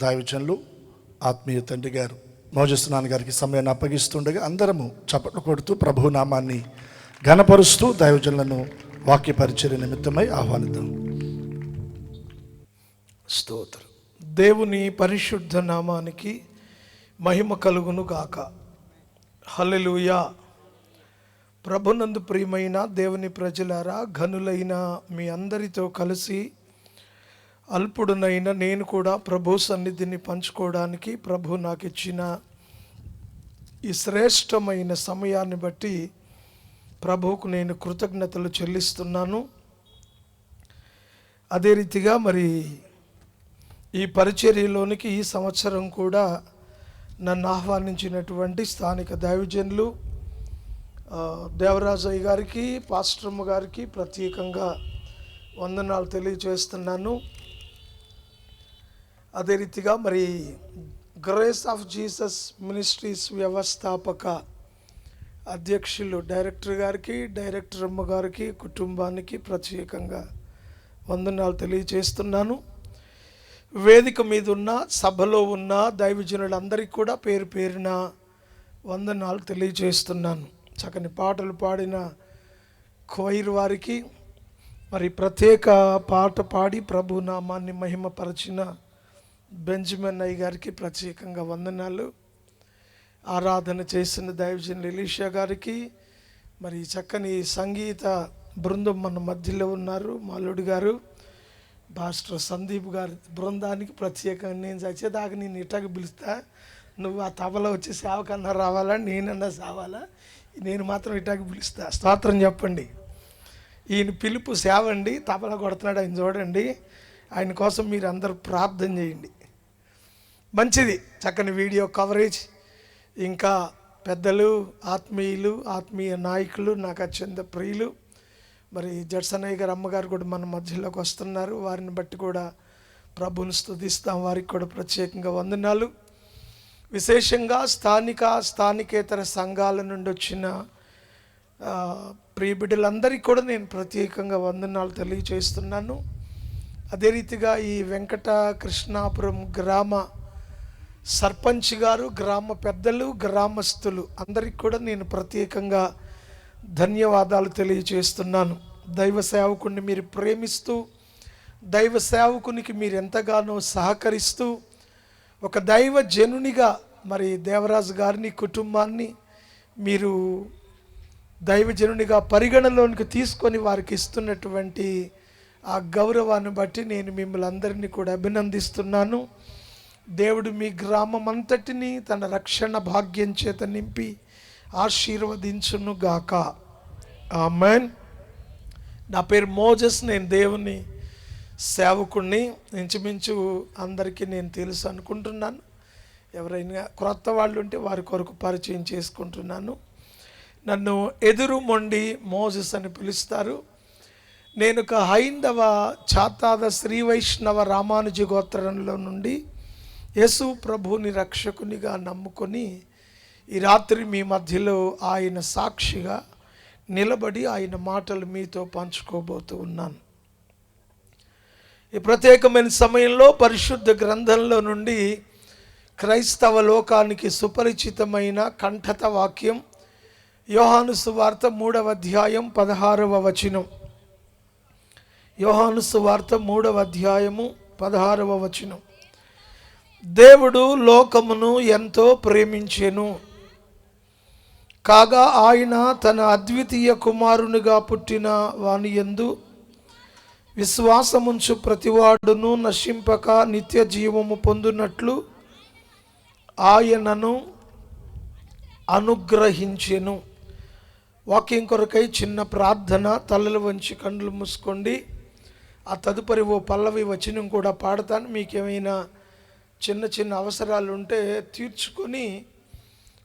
దైవజనులు ఆత్మీయ తండ్రి గారు మోజెస్ నాన్న గారికి సమయాన్ని అప్పగిస్తుండగా అందరము చప్పట్లు కొడుతూ ప్రభు నామాన్ని ఘనపరుస్తూ దైవజనులను వాక్య పరిచర్య నిమిత్తమై ఆహ్వానిద్దాం. స్తోత్రం. దేవుని పరిశుద్ధ నామానికి మహిమ కలుగును గాక. హల్లెలూయా. ప్రభునందు ప్రియమైన దేవుని ప్రజలారా, ఘనులైన మీ అందరితో కలిసి అల్పుడునైన నేను కూడా ప్రభు సన్నిధిని పంచుకోవడానికి ప్రభు నాకు ఇచ్చిన ఈ శ్రేష్టమైన సమయాన్ని బట్టి ప్రభువుకు నేను కృతజ్ఞతలు చెల్లిస్తున్నాను. అదే రీతిగా మరి ఈ పరిచర్యలోనికి ఈ సంవత్సరం కూడా నన్ను ఆహ్వానించినటువంటి స్థానిక దైవజనులు దేవరాజయ్య గారికి, పాస్టర్మ్మ గారికి ప్రత్యేకంగా వందనాలు తెలియజేస్తున్నాను. అదే రీతిగా మరి గ్రేస్ ఆఫ్ జీసస్ మినిస్ట్రీస్ వ్యవస్థాపక అధ్యక్షులు డైరెక్టర్ గారికి, డైరెక్టర్ అమ్మ గారికి, కుటుంబానికి ప్రత్యేకంగా వందనాలు తెలియజేస్తున్నాను. వేదిక మీద ఉన్న, సభలో ఉన్న దైవజనులందరికీ కూడా పేరు పేరున వందనాలు తెలియజేస్తున్నాను. చక్కని పాటలు పాడిన క్వైర్ వారికి, మరి ప్రత్యేక పాట పాడి ప్రభు నామాన్ని మహిమపరిచిన బెంజమిన్ అయ్య గారికి ప్రత్యేకంగా వందనాలు. ఆరాధన చేసిన దైవజనులు ఎలీషా గారికి, మరి చక్కని సంగీత బృందం మన మధ్యలో ఉన్నారు, మాలుడు గారు, పాస్టర్ సందీప్ గారి బృందానికి ప్రత్యేకంగా నేను చచ్చేదాకా నేను ఇటకి పిలుస్తా, నువ్వు ఆ తబలా వచ్చి సేవకన్నా రావాలా, నేనన్నా సావాలా, నేను మాత్రం ఇటకి పిలుస్తా. స్తోత్రం చెప్పండి. ఈయన పిలుపు సేవ అండి. తబలా కొడుతున్నాడు ఆయన, చూడండి. ఆయన కోసం మీరు అందరూ ప్రార్థన చేయండి. మంచిది. చక్కని వీడియో కవరేజ్, ఇంకా పెద్దలు, ఆత్మీయులు, ఆత్మీయ నాయకులు, నాకు అత్యంత ప్రియులు, మరి జడ్సనయ్య గారు అమ్మగారు కూడా మన మధ్యలోకి వస్తున్నారు. వారిని బట్టి కూడా ప్రభుని స్తుతిస్తాం. వారికి కూడా ప్రత్యేకంగా వందనాలు. విశేషంగా స్థానికేతర సంఘాల నుండి వచ్చిన ప్రియ బిడ్డలందరికీ కూడా నేను ప్రత్యేకంగా వందనాలు తెలియజేస్తున్నాను. అదే రీతిగా ఈ వెంకట కృష్ణాపురం గ్రామ సర్పంచ్ గారు, గ్రామ పెద్దలు, గ్రామస్తులు అందరికీ కూడా నేను ప్రత్యేకంగా ధన్యవాదాలు తెలియజేస్తున్నాను. దైవ సేవకుని మీరు ప్రేమిస్తూ, దైవ సేవకునికి మీరు ఎంతగానో సహకరిస్తూ, ఒక దైవ జనునిగా మరి దేవరాజు గారిని, కుటుంబాన్ని మీరు దైవజనునిగా పరిగణలోనికి తీసుకొని వారికి ఇస్తున్నటువంటి ఆ గౌరవాన్ని బట్టి నేను మిమ్మల్ని అందరినీ కూడా అభినందిస్తున్నాను. దేవుడు మీ గ్రామం అంతటిని తన రక్షణ భాగ్యం చేత నింపి ఆశీర్వదించును గాక. ఆమేన్. నా పేరు మోజెస్. నేను దేవుని సేవకుణ్ణి. ఇంచుమించు అందరికీ నేను తెలుసు అనుకుంటున్నాను. ఎవరైనా క్రొత్త వాళ్ళు ఉంటే వారి కొరకు పరిచయం చేసుకుంటున్నాను. నన్ను ఎదురు మొండి మోజెస్ అని పిలుస్తారు. నేను ఒక హైందవ చాతాద శ్రీ వైష్ణవ రామానుజ గోత్రంలో నుండి యేసు ప్రభుని రక్షకునిగా నమ్ముకొని ఈ రాత్రి మీ మధ్యలో ఆయన సాక్షిగా నిలబడి ఆయన మాటలు మీతో పంచుకోబోతూ ఉన్నాను. ఈ ప్రత్యేకమైన సమయంలో పరిశుద్ధ గ్రంథంలో నుండి క్రైస్తవ లోకానికి సుపరిచితమైన కంఠత వాక్యం యోహాను సువార్త 3వ అధ్యాయం 16వ వచనం. యోహాను సువార్త 3వ అధ్యాయము 16వ వచనం. దేవుడు లోకమును ఎంతో ప్రేమించెను, కాగా ఆయన తన అద్వితీయ కుమారునిగా పుట్టిన వాని యందు విశ్వాసముంచు ప్రతివాడును నశింపక నిత్య జీవము పొందునట్లు ఆయనను అనుగ్రహించెను. వాక్యం కొరకై చిన్న ప్రార్థన. తలలు వంచి కన్నులు మూసుకోండి. ఆ తదుపరి ఓ పల్లవి వచనం కూడా పాడతాను. మీకేమైనా చిన్న చిన్న అవసరాలు ఉంటే తీర్చుకొని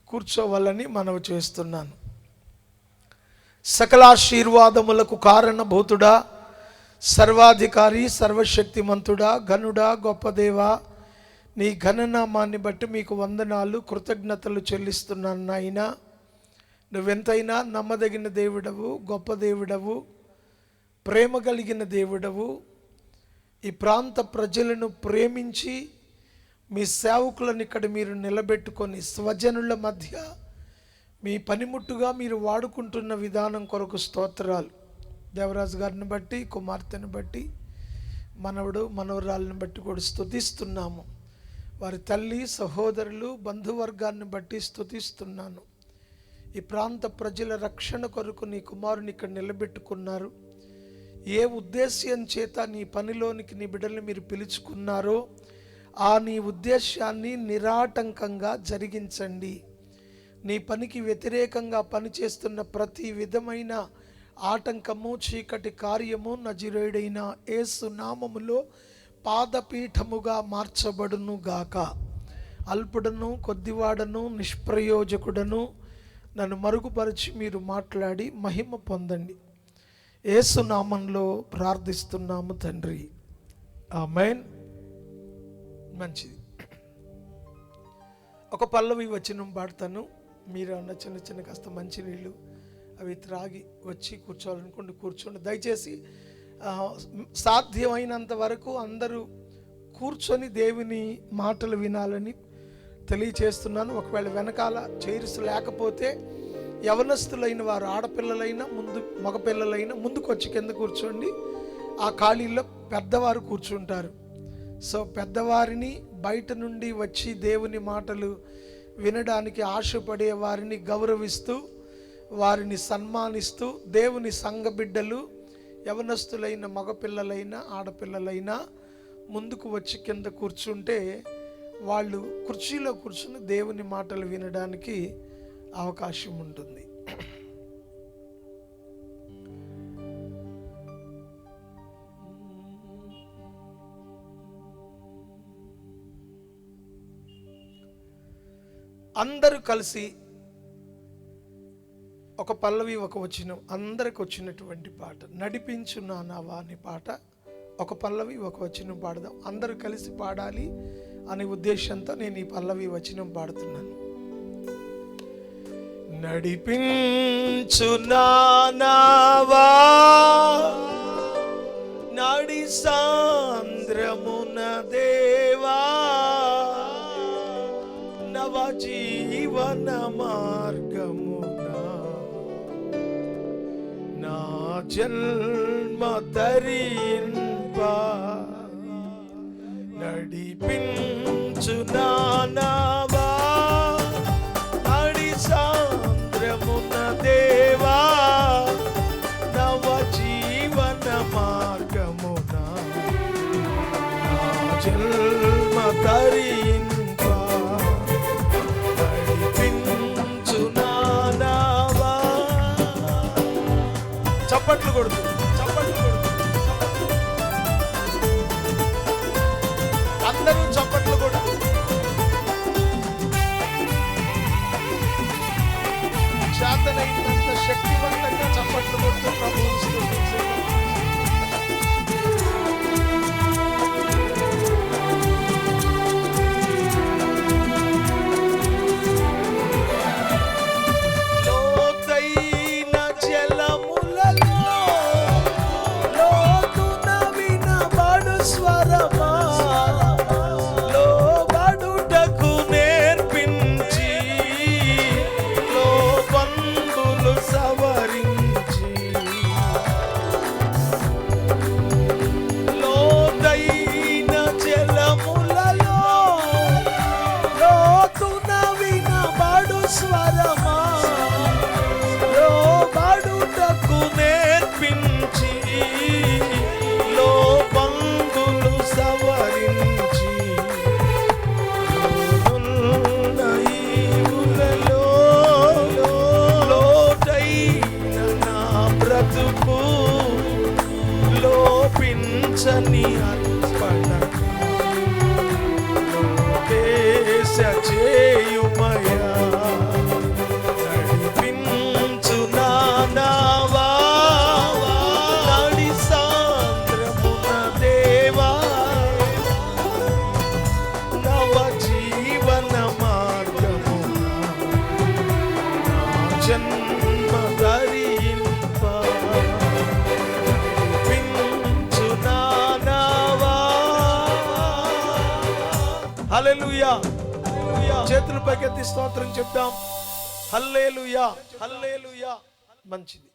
కూర్చోవాలని మనవి చేస్తున్నాను. సకలాశీర్వాదములకు కారణభూతుడా, సర్వాధికారి, సర్వశక్తిమంతుడా, ఘనుడా, గొప్ప దేవా, నీ ఘననామాన్ని బట్టి మీకు వందనాలు, కృతజ్ఞతలు చెల్లిస్తున్నాను. నాయనా, నువ్వెంతైనా నమ్మదగిన దేవుడవు, గొప్ప దేవుడవు, ప్రేమ కలిగిన దేవుడవు. ఈ ప్రాంత ప్రజలను ప్రేమించి మీ సేవకులను ఇక్కడ మీరు నిలబెట్టుకొని స్వజనుల మధ్య మీ పనిముట్టుగా మీరు వాడుకుంటున్న విధానం కొరకు స్తోత్రాలు. దేవరాజు గారిని బట్టి, కుమార్తెను బట్టి, మనవడు మనవరాలను బట్టి కూడా స్తుతిస్తున్నాము. వారి తల్లి, సహోదరులు, బంధువర్గాన్ని బట్టి స్తుతిస్తున్నాను. ఈ ప్రాంత ప్రజల రక్షణ కొరకు నీ కుమారుని ఇక్కడ నిలబెట్టుకున్నారు. ఏ ఉద్దేశ్యం చేత నీ పనిలోనికి నీ బిడ్డల్ని మీరు పిలుచుకున్నారో ఆ నీ ఉద్దేశాన్ని నిరాటంకంగా జరిగించండి. నీ పనికి వ్యతిరేకంగా పనిచేస్తున్న ప్రతి విధమైన ఆటంకము, చీకటి కార్యము నజరేయుడైన యేసు నామములో పాదపీఠముగా మార్చబడును గాక. అల్పుడను, కొద్దివాడను, నిష్ప్రయోజకుడను నన్ను మరుగుపరిచి మీరు మాట్లాడి మహిమ పొందండి. యేసు నామంలో ప్రార్థిస్తున్నాము తండ్రి, ఆమేన్. మంచిది. ఒక పల్లవి వచనం పాడతాను. మీరు అన్న చిన్న చిన్న కాస్త మంచినీళ్ళు అవి త్రాగి వచ్చి కూర్చోవాలనుకోండి, కూర్చోండి. దయచేసి సాధ్యమైనంత వరకు అందరూ కూర్చొని దేవుని మాటలు వినాలని తెలియచేస్తున్నాను. ఒకవేళ వెనకాల చైర్స్ లేకపోతే యవనస్తులైన వారు, ఆడపిల్లలైనా ముందు, మగపిల్లలైనా ముందుకు వచ్చి కింద కూర్చోండి. ఆ ఖాళీలో పెద్దవారు కూర్చుంటారు. సో పెద్దవారిని, బయట నుండి వచ్చి దేవుని మాటలు వినడానికి ఆశపడే వారిని గౌరవిస్తూ, వారిని సన్మానిస్తూ, దేవుని సంఘ బిడ్డలు యవనస్తులైన మగపిల్లలైనా ఆడపిల్లలైనా ముందుకు వచ్చి కింద కూర్చుంటే వాళ్ళు కుర్చీలో కూర్చుని దేవుని మాటలు వినడానికి అవకాశం ఉంటుంది. అందరూ కలిసి ఒక పల్లవి, ఒక వచనం, అందరికి వచ్చినటువంటి పాట నడిపించు నా నావా అనే పాట. ఒక పల్లవి, ఒక వచనం పాడదాం. అందరూ కలిసి పాడాలి అనే ఉద్దేశంతో నేను ఈ పల్లవి, వచనం పాడుతున్నాను. నడిపించు నా నావా నడి సాంద్రమున దేవా, నవ జీవన మార్గమున నా జన్మ తరింప. నడిపించు నా నావా నడి సాంద్రమున దేవా, నవ జీవన మార్గమున నా జన్మ తరింప. నడిపించు నా నావా. చప్పట్లు కొడుతూ, చప్పట్లు కొడుతూ అందరూ చప్పట్లు కూడా. చేతనైనంత శక్తివంతంగా చప్పట్లు కొడుతూ ప్రభువుని స్తుతించండి. లోతైన జలములలో హల్లెలూయా. చేతులు పైకెత్తి స్తోత్రం చెప్దాం. హల్లెలూయా, హల్లెలూయా. మంచిది.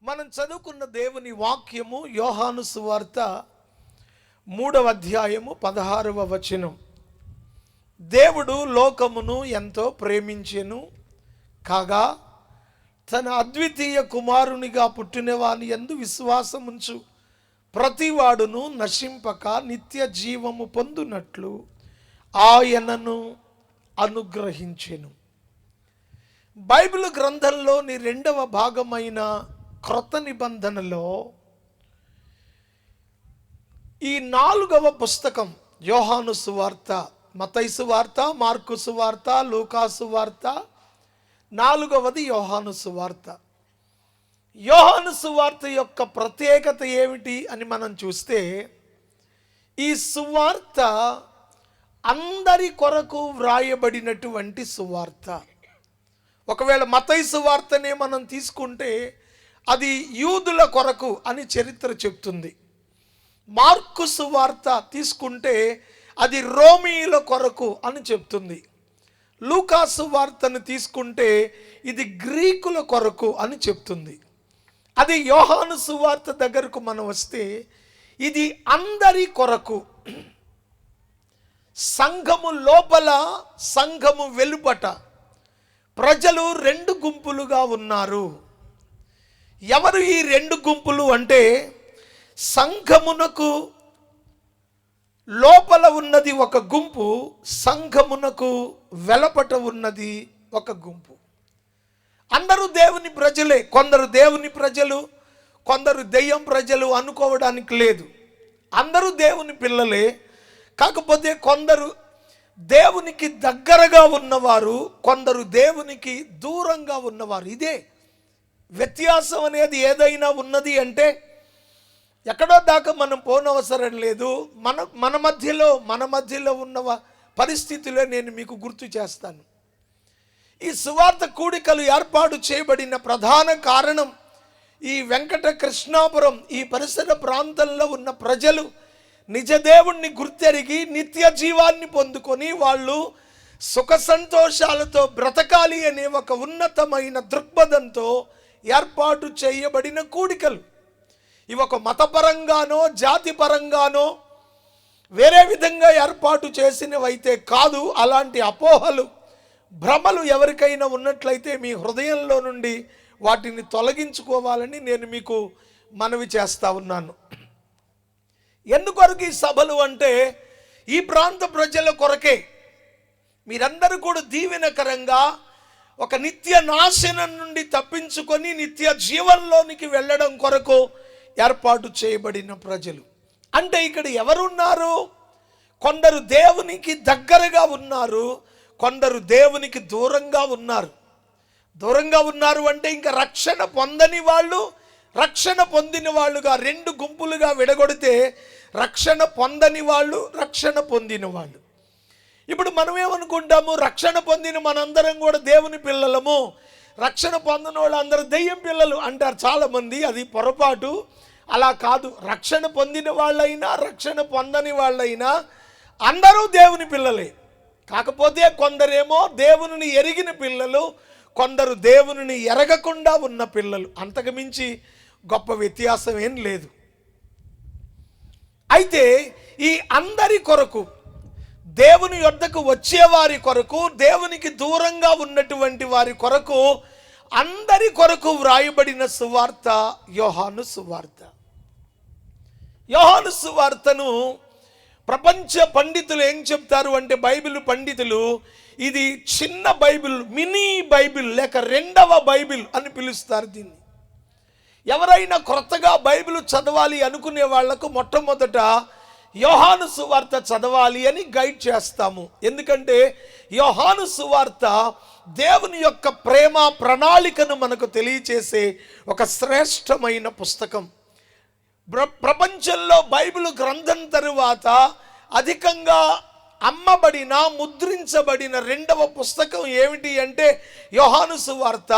మనం చదువుకున్న దేవుని వాక్యము యోహాను సువార్త 3వ అధ్యాయము 16వ వచనం. దేవుడు లోకమును ఎంతో ప్రేమించెను కాగా తన అద్వితీయ కుమారునిగా పుట్టినవాని యందు విశ్వాసముంచు ప్రతివాడును నశింపక నిత్య జీవము పొందునట్లు ఆయనను అనుగ్రహించెను. బైబిల్ గ్రంథంలోని 2వ భాగమైన క్రొత్త నిబంధనలో ఈ 4వ పుస్తకం యోహాను సువార్త, మత్తయి సువార్త, మార్కు సువార్త, లూకా సువార్త, 4వది యోహాను సువార్త. యోహాను సువార్త యొక్క ప్రత్యేకత ఏమిటి అని మనం చూస్తే, ఈ సువార్త అందరి కొరకు వ్రాయబడినటువంటి సువార్త. ఒకవేళ మత్తయి సువార్తనే మనం తీసుకుంటే అది యూదుల కొరకు అని చరిత్ర చెప్తుంది. మార్కు సువార్త తీసుకుంటే అది రోమీయుల కొరకు అని చెప్తుంది. లూకా సువార్తను తీసుకుంటే ఇది గ్రీకుల కొరకు అని చెప్తుంది. అది యోహాను సువార్త దగ్గరకు మనం వస్తే ఇది అందరి కొరకు. సంఘము లోపల, సంఘము వెలుపట ప్రజలు 2 గుంపులుగా ఉన్నారు. ఎవరు ఈ 2 గుంపులు అంటే, సంఘమునకు లోపల ఉన్నది ఒక గుంపు, సంఘమునకు వెలపట ఉన్నది ఒక గుంపు. అందరూ దేవుని ప్రజలే. కొందరు దేవుని ప్రజలు, కొందరు దెయ్యం ప్రజలు అనుకోవడానికి లేదు. అందరూ దేవుని పిల్లలే. కాకపోతే కొందరు దేవునికి దగ్గరగా ఉన్నవారు, కొందరు దేవునికి దూరంగా ఉన్నవారు. ఇదే వ్యత్యాసం అనేది. ఏదైనా ఉన్నది అంటే ఎక్కడో దాకా మనం పోనవసరం లేదు. మన మధ్యలో ఉన్న పరిస్థితులే నేను మీకు గుర్తు చేస్తాను. ఈ సువార్త కూడికలు ఏర్పాటు చేయబడిన ప్రధాన కారణం, ఈ వెంకట కృష్ణాపురం ఈ పరిసర ప్రాంతంలో ఉన్న ప్రజలు నిజదేవుణ్ణి గుర్తెరిగి నిత్య జీవాన్ని పొందుకొని వాళ్ళు సుఖ సంతోషాలతో బ్రతకాలి అనే ఒక ఉన్నతమైన దృక్పథంతో ఏర్పాటు చేయబడిన కూడికలు. ఇవి ఒక మతపరంగానో జాతి పరంగానో వేరే విధంగా ఏర్పాటు చేసినవైతే కాదు. అలాంటి అపోహలు, భ్రమలు ఎవరికైనా ఉన్నట్లయితే మీ హృదయంలో నుండి వాటిని తొలగించుకోవాలని నేను మీకు మనవి చేస్తా ఉన్నాను. ఎందుకొరకు ఈ సభలు అంటే, ఈ ప్రాంత ప్రజల కొరకే. మీరందరూ కూడా దీవెనకరంగా ఒక నిత్య నాశనం నుండి తప్పించుకొని నిత్య జీవంలోనికి వెళ్ళడం కొరకు ఏర్పాటు చేయబడిన ప్రజలు. అంటే ఇక్కడ ఎవరున్నారు? కొందరు దేవునికి దగ్గరగా ఉన్నారు, కొందరు దేవునికి దూరంగా ఉన్నారు. దూరంగా ఉన్నారు అంటే ఇంకా రక్షణ పొందని వాళ్ళు, రక్షణ పొందిన వాళ్ళుగా 2 గుంపులుగా విడగొడితే రక్షణ పొందని వాళ్ళు, రక్షణ పొందిన వాళ్ళు. ఇప్పుడు మనం ఏమనుకుంటాము, రక్షణ పొందిన మనందరం కూడా దేవుని పిల్లలము, రక్షణ పొందిన వాళ్ళు అందరూ దెయ్యం పిల్లలు అంటారు చాలామంది. అది పొరపాటు. అలా కాదు. రక్షణ పొందిన వాళ్ళైనా, రక్షణ పొందని వాళ్ళైనా అందరూ దేవుని పిల్లలే. కాకపోతే కొందరేమో దేవుని ఎరిగిన పిల్లలు, కొందరు దేవుని ఎరగకుండా ఉన్న పిల్లలు. అంతకు మించి గొప్ప వ్యత్యాసం ఏం లేదు. అయితే ఈ అందరి కొరకు, దేవుని యొద్దకు వచ్చేవారి కొరకు, దేవునికి దూరంగా ఉన్నటువంటి వారి కొరకు, అందరి కొరకు వ్రాయబడిన సువార్త యోహాను సువార్త. యోహాను సువార్తను ప్రపంచ పండితులు ఏం చెప్తారు అంటే, బైబిల్ పండితులు ఇది చిన్న బైబిల్, మినీ బైబిల్ లేక 2వ బైబిల్ అని పిలుస్తారు దీన్ని. ఎవరైనా కొత్తగా బైబిల్ చదవాలి అనుకునే వాళ్లకు మొట్టమొదట యోహాను సువార్త చదవాలి అని గైడ్ చేస్తాము. ఎందుకంటే యోహాను సువార్త దేవుని యొక్క ప్రేమ ప్రణాళికను మనకు తెలియచేసే ఒక శ్రేష్టమైన పుస్తకం. ప్రపంచంలో బైబిల్ గ్రంథం తరువాత అధికంగా అమ్మబడిన, ముద్రించబడిన 2వ పుస్తకం ఏమిటి అంటే యోహాను సువార్త.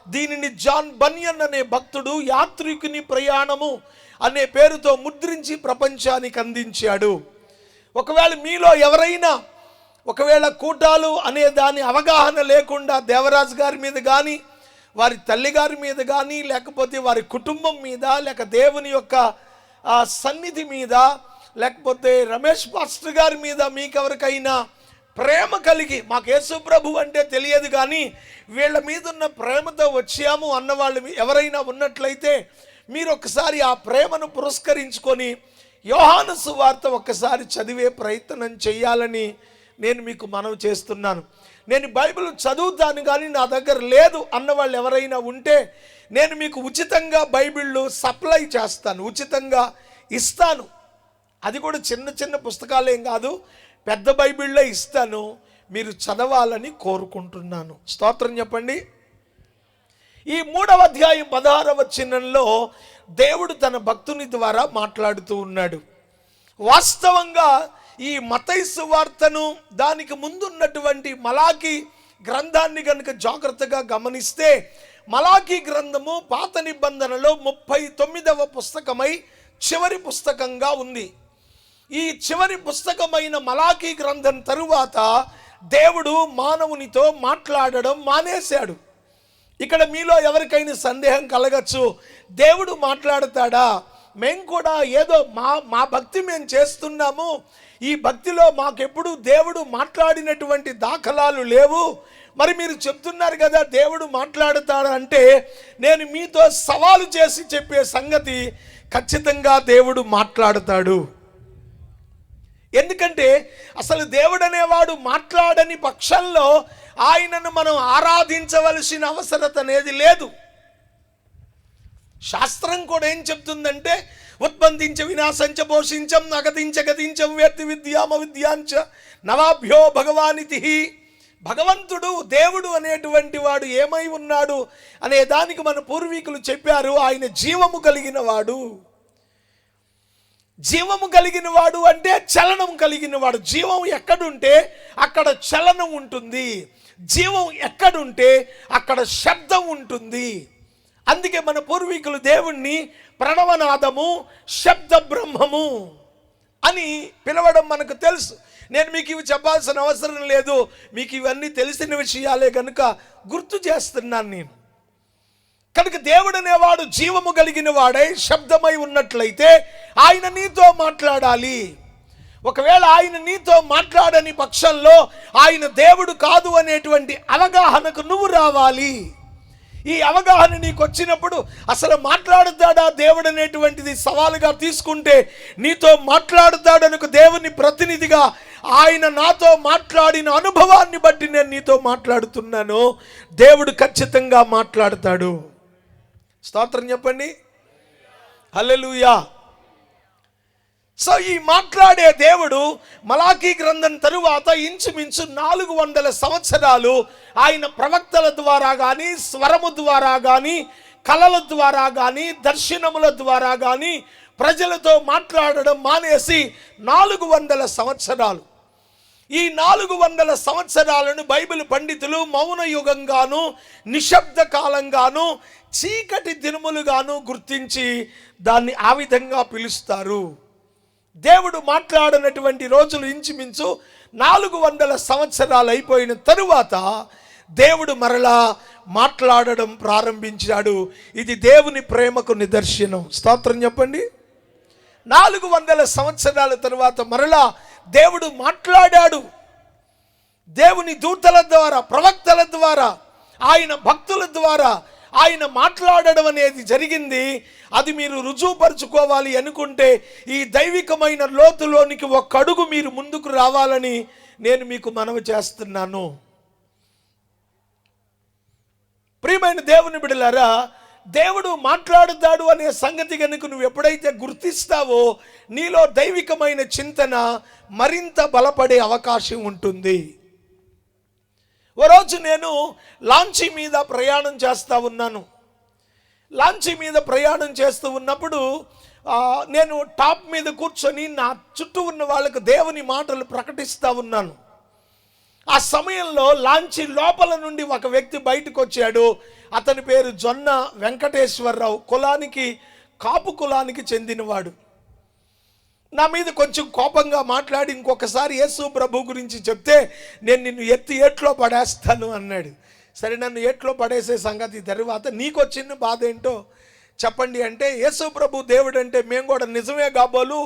దీనిని జాన్ బనియన్ అనే భక్తుడు యాత్రికుని ప్రయాణము అనే పేరుతో ముద్రించి ప్రపంచానికి అందించాడు. ఒకవేళ మీలో ఎవరైనా ఒకవేళ కూటాలు అనే దాని అవగాహన లేకుండా దేవరాజు గారి మీద కానీ, వారి తల్లిగారి మీద కానీ, లేకపోతే వారి కుటుంబం మీద, లేక దేవుని యొక్క సన్నిధి మీద, లేకపోతే రమేష్ పాస్టర్ గారి మీద మీకెవరికైనా ప్రేమ కలిగి, మాకు యేసు ప్రభు అంటే తెలియదు కానీ వీళ్ళ మీద ఉన్న ప్రేమతో వచ్చాము అన్నవాళ్ళు ఎవరైనా ఉన్నట్లయితే మీరు ఒకసారి ఆ ప్రేమను పురస్కరించుకొని యోహాను సువార్త ఒక్కసారి చదివే ప్రయత్నం చేయాలని నేను మీకు మనవి చేస్తున్నాను. నేను బైబిల్ చదువుతాను కానీ నా దగ్గర లేదు అన్నవాళ్ళు ఎవరైనా ఉంటే నేను మీకు ఉచితంగా బైబిళ్ళు సప్లై చేస్తాను, ఉచితంగా ఇస్తాను. అది కూడా చిన్న చిన్న పుస్తకాలేం కాదు, పెద్ద బైబిళ్ళే ఇస్తాను. మీరు చదవాలని కోరుకుంటున్నాను. స్తోత్రం చెప్పండి. ఈ 3వ అధ్యాయం 16వ వచనంలో దేవుడు తన భక్తుని ద్వారా మాట్లాడుతూ ఉన్నాడు. వాస్తవంగా ఈ మత్తయి సువార్తను దానికి ముందున్నటువంటి మలాకి గ్రంథాన్ని కనుక జాగ్రత్తగా గమనిస్తే, మలాకి గ్రంథము పాత నిబంధనలో 39వ పుస్తకమై చివరి పుస్తకంగా ఉంది. ఈ చివరి పుస్తకమైన మలాకి గ్రంథం తరువాత దేవుడు మానవునితో మాట్లాడడం మానేశాడు. ఇక్కడ మీలో ఎవరికైనా సందేహం కలగచ్చు, దేవుడు మాట్లాడతాడా? మేము కూడా ఏదో మా భక్తి మేము చేస్తున్నాము, ఈ భక్తిలో మాకెప్పుడు దేవుడు మాట్లాడినటువంటి దాఖలాలు లేవు, మరి మీరు చెప్తున్నారు కదా దేవుడు మాట్లాడతాడు అంటే నేను మీతో సవాలు చేసి చెప్పే సంగతి, ఖచ్చితంగా దేవుడు మాట్లాడతాడు. ఎందుకంటే అసలు దేవుడు అనేవాడు మాట్లాడని పక్షంలో ఆయనను మనం ఆరాధించవలసిన అవసరత అనేది లేదు. శాస్త్రం కూడా ఏం చెప్తుందంటే ఉత్పన్నించ వినాశంచ పోషించం నగతించ గతించం వేత్తి విద్యామ విద్యాంచ నవాభ్యో భగవానితి. భగవంతుడు దేవుడు అనేటువంటి వాడు ఏమై ఉన్నాడు అనే దానికి మన పూర్వీకులు చెప్పారు, ఆయన జీవము కలిగిన వాడు. జీవము కలిగిన వాడు అంటే చలనం కలిగిన వాడు. జీవం ఎక్కడుంటే అక్కడ చలనం ఉంటుంది, జీవం ఎక్కడుంటే అక్కడ శబ్దం ఉంటుంది. అందుకే మన పూర్వీకులు దేవుణ్ణి ప్రణవనాదము, శబ్ద బ్రహ్మము అని పిలవడం మనకు తెలుసు. నేను మీకు ఇవి చెప్పాల్సిన అవసరం లేదు, మీకు ఇవన్నీ తెలిసిన విషయాలే కనుక గుర్తు చేస్తున్నాను నేను. కనుక దేవుడు అనేవాడు జీవము కలిగిన వాడై శబ్దమై ఉన్నట్లయితే ఆయన నీతో మాట్లాడాలి. ఒకవేళ ఆయన నీతో మాట్లాడని పక్షంలో ఆయన దేవుడు కాదు అనేటువంటి అవగాహనకు నువ్వు రావాలి. ఈ అవగాహన నీకు వచ్చినప్పుడు అసలు మాట్లాడుతాడా దేవుడు అనేటువంటిది సవాలుగా తీసుకుంటే, నీతో మాట్లాడుతాడనుకు దేవుని ప్రతినిధిగా ఆయన నాతో మాట్లాడిన అనుభవాన్ని బట్టి నేను నీతో మాట్లాడుతున్నాను, దేవుడు ఖచ్చితంగా మాట్లాడతాడు. స్తోత్రం చెప్పండి, హల్లెలూయా. సో ఈ మాట్లాడే దేవుడు మలాకీ గ్రంథం తరువాత ఇంచుమించు 400 సంవత్సరాలు ఆయన ప్రవక్తల ద్వారా కానీ, స్వరము ద్వారా కానీ, కళల ద్వారా కానీ, దర్శనముల ద్వారా కానీ ప్రజలతో మాట్లాడడం మానేసి 400 సంవత్సరాలు. ఈ 400 సంవత్సరాలను బైబిల్ పండితులు మౌన యుగంగాను, నిశ్శబ్ద కాలంగాను, చీకటి దినములుగాను గుర్తించి దాన్ని ఆ విధంగా పిలుస్తారు. దేవుడు మాట్లాడినటువంటి రోజులు ఇంచుమించు 400 సంవత్సరాలు అయిపోయిన తరువాత దేవుడు మరలా మాట్లాడడం ప్రారంభించాడు. ఇది దేవుని ప్రేమకు నిదర్శనం. స్తోత్రం చెప్పండి. 400 సంవత్సరాల తరువాత మరలా దేవుడు మాట్లాడాడు. దేవుని దూతల ద్వారా, ప్రవక్తల ద్వారా, ఆయన భక్తుల ద్వారా ఆయన మాట్లాడడం అనేది జరిగింది. అది మీరు రుజువుపరుచుకోవాలి అనుకుంటే ఈ దైవికమైన లోతులోనికి ఒక అడుగు మీరు ముందుకు రావాలని నేను మీకు మనవి చేస్తున్నాను. ప్రియమైన దేవుని బిడ్డలారా, దేవుడు మాట్లాడుతాడు అనే సంగతి కనుక నువ్వు ఎప్పుడైతే గుర్తిస్తావో నీలో దైవికమైన చింతన మరింత బలపడే అవకాశం ఉంటుంది. ఓ రోజు నేను లాంచీ మీద ప్రయాణం చేస్తూ ఉన్నాను. లాంచీ మీద ప్రయాణం చేస్తూ ఉన్నప్పుడు నేను టాప్ మీద కూర్చొని నా చుట్టూ ఉన్న వాళ్ళకు దేవుని మాటలు ప్రకటిస్తూ ఉన్నాను. ఆ సమయంలో లాంచీ లోపల నుండి ఒక వ్యక్తి బయటకు వచ్చాడు. అతని పేరు జొన్న వెంకటేశ్వరరావు. కులానికి, కాపు కులానికి చెందినవాడు. నా మీద కొంచెం కోపంగా మాట్లాడి ఇంకొకసారి యేసు ప్రభు గురించి చెప్తే నేను నిన్ను ఎత్తి ఏట్లో పడేస్తాను అన్నాడు. సరే, నన్ను ఏట్లో పడేసే సంగతి తర్వాత నీకు వచ్చిన బాధ ఏంటో చెప్పండి అంటే, యేసు ప్రభు దేవుడు అంటే మేము కూడా నిజమే కాబోలు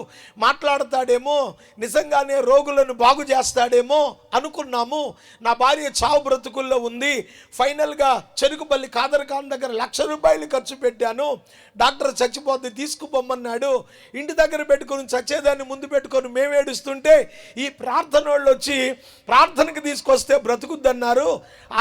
మాట్లాడతాడేమో, నిజంగానే రోగులను బాగు చేస్తాడేమో అనుకున్నాము. నా భార్య చావు బ్రతుకుల్లో ఉంది. ఫైనల్గా చెరుకుపల్లి ఖాదర్ ఖాన్ దగ్గర ₹1,00,000 ఖర్చు పెట్టాను. డాక్టర్ చచ్చిపోద్ది తీసుకుపోమన్నాడు. ఇంటి దగ్గర పెట్టుకొని చచ్చేదాన్ని ముందు పెట్టుకొని మేము ఏడుస్తుంటే ఈ ప్రార్థన వాళ్ళు వచ్చి ప్రార్థనకి తీసుకొస్తే బ్రతుకుద్దన్నారు.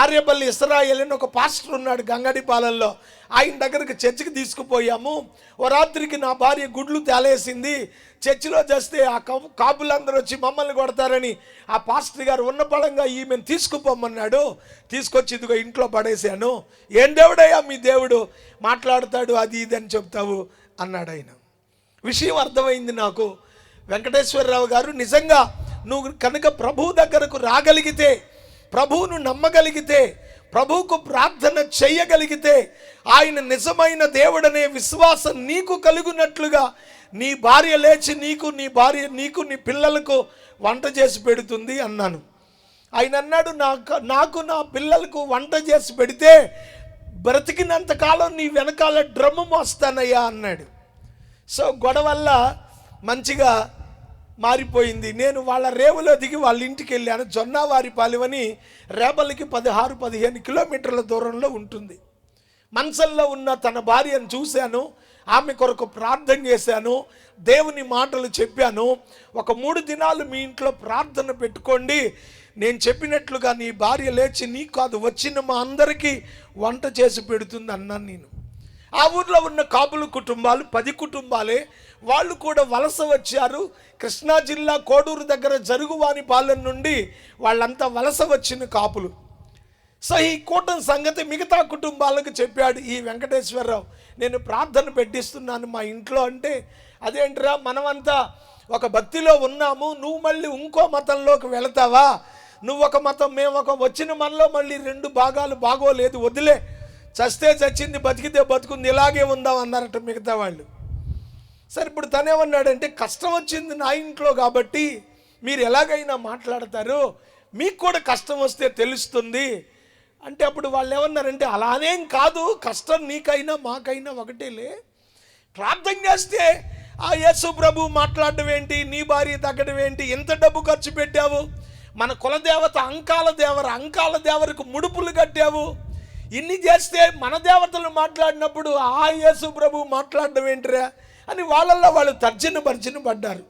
ఆర్యపల్లి ఇస్రాయేల్ అని ఒక పాస్టర్ ఉన్నాడు గంగడిపాలెంలో, ఆయన దగ్గరికి చర్చికి తీసుకుపోయాము. ఓ రాత్రికి నా భార్య గుడ్లు తేలేసింది. చర్చిలో చేస్తే ఆ కాపులందరూ వచ్చి మమ్మల్ని కొడతారని ఆ పాస్టర్ గారు ఉన్న పడంగా ఈమెను తీసుకుపోమన్నాడు. తీసుకొచ్చి ఇదిగో ఇంట్లో పడేశాను. ఏం దేవుడయ్యా మీ దేవుడు, మాట్లాడతాడు అది ఇది అని చెప్తావు అన్నాడు ఆయన. విషయం అర్థమైంది నాకు. వెంకటేశ్వరరావు గారు, నిజంగా నువ్వు కనుక ప్రభువు దగ్గరకు రాగలిగితే, ప్రభువును నమ్మగలిగితే, ప్రభువుకు ప్రార్థన చేయగలిగితే, ఆయన నిజమైన దేవుడనే విశ్వాసం నీకు కలుగునట్లుగా నీ భార్య లేచి నీకు నీ పిల్లలకు వంట చేసి పెడుతుంది అన్నాను. ఆయన అన్నాడు, నాకు నా పిల్లలకు వంట చేసి పెడితే బ్రతికినంతకాలం నీ వెనకాల డ్రమ్ము మోస్తానయ్యా అన్నాడు. సో గొడవల్ల మంచిగా మారిపోయింది. నేను వాళ్ళ రేవులో దిగి వాళ్ళ ఇంటికి వెళ్ళాను. జొన్నవారిపాలెం అని రేపల్లికి 16-15 కిలోమీటర్ల దూరంలో ఉంటుంది. మంచంలో ఉన్న తన భార్యను చూశాను. ఆమె కొరకు ప్రార్థన చేశాను. దేవుని మాటలు చెప్పాను. ఒక 3 దినాలు మీ ఇంట్లో ప్రార్థన పెట్టుకోండి, నేను చెప్పినట్లుగా నీ భార్య లేచి నీకు కాదు వచ్చిన మా అందరికీ వంట చేసి పెడుతుంది అన్నాను నేను. ఆ ఊర్లో ఉన్న కాపుల కుటుంబాలు 10 కుటుంబాలే. వాళ్ళు కూడా వలస వచ్చారు. కృష్ణా జిల్లా కోడూరు దగ్గర జరుగువానిపాలెం నుండి వాళ్ళంతా వలస వచ్చిన కాపులు. సో ఈ కూటమి సంగతి మిగతా కుటుంబాలకు చెప్పాడు ఈ వెంకటేశ్వరరావు. నేను ప్రార్థన పెట్టిస్తున్నాను మా ఇంట్లో అంటే, అదేంటిరా మనమంతా ఒక భక్తిలో ఉన్నాము, నువ్వు మళ్ళీ ఇంకో మతంలోకి వెళతావా, నువ్వు ఒక మతం మేము ఒక, వచ్చిన మనలో మళ్ళీ 2 భాగాలు బాగోలేదు, వదిలే, చస్తే చచ్చింది బతికితే బతుకుంది ఇలాగే ఉందాం అన్నారట మిగతా వాళ్ళు. సరే, ఇప్పుడు తనేమన్నాడంటే, కష్టం వచ్చింది నా ఇంట్లో కాబట్టి మీరు ఎలాగైనా మాట్లాడతారు, మీకు కూడా కష్టం వస్తే తెలుస్తుంది అంటే, అప్పుడు వాళ్ళు ఏమన్నారంటే, అలానేం కాదు, కష్టం నీకైనా మాకైనా ఒకటేలే, ప్రార్థన చేస్తే ఆ యేసు ప్రభు మాట్లాడడం ఏంటి, నీ భార్య తగ్గడం ఏంటి, ఎంత డబ్బు ఖర్చు పెట్టావు, మన కులదేవత అంకాల దేవరకు ముడుపులు కట్టావు, ఇన్ని చేస్తే మన దేవతలు మాట్లాడినప్పుడు ఆ యేసు ప్రభు మాట్లాడడం ఏంటిరా అని వాళ్ళల్లో వాళ్ళు తర్జన పడ్డారు.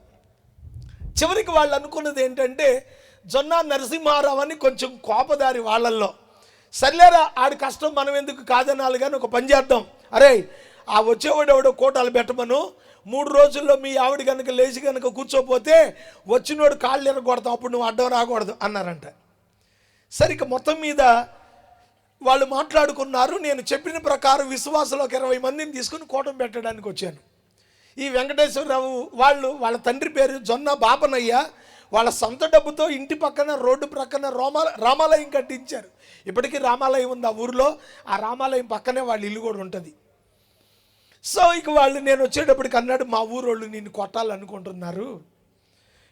చివరికి వాళ్ళు అనుకున్నది ఏంటంటే, జొన్న నరసింహారావు అని కొంచెం కోపదారి వాళ్ళల్లో, సర్లేరా ఆడి కష్టం మనం ఎందుకు కాదనాలి కానీ ఒక పని చేద్దాం, అరే ఆ వచ్చేవాడు ఎవడో కోటాలు పెట్టమను, 3 రోజుల్లో మీ ఆవిడ కనుక లేచి కనుక కూర్చోపోతే వచ్చినోడు కాళ్ళు ఎరగొడతాం, అప్పుడు నువ్వు అడ్డం రాకూడదు అన్నారంట. సరిగ్గా మొత్తం మీద వాళ్ళు మాట్లాడుకున్నారు. నేను చెప్పిన ప్రకారం విశ్వాసంలోకి 20 మందిని తీసుకుని కూటమి పెట్టడానికి వచ్చాను. ఈ వెంకటేశ్వరరావు వాళ్ళ తండ్రి పేరు జొన్న బాపనయ్య. వాళ్ళ సొంత డబ్బుతో ఇంటి పక్కన రోడ్డు ప్రక్కన రామాలయం కట్టించారు. ఇప్పటికీ రామాలయం ఉంది ఆ ఊరిలో. ఆ రామాలయం పక్కనే వాళ్ళ ఇల్లు కూడా ఉంటుంది. సో ఇక వాళ్ళు నేను వచ్చేటప్పటికి అన్నాడు, మా ఊరోళ్ళు నిన్ను కొట్టాలనుకుంటున్నారు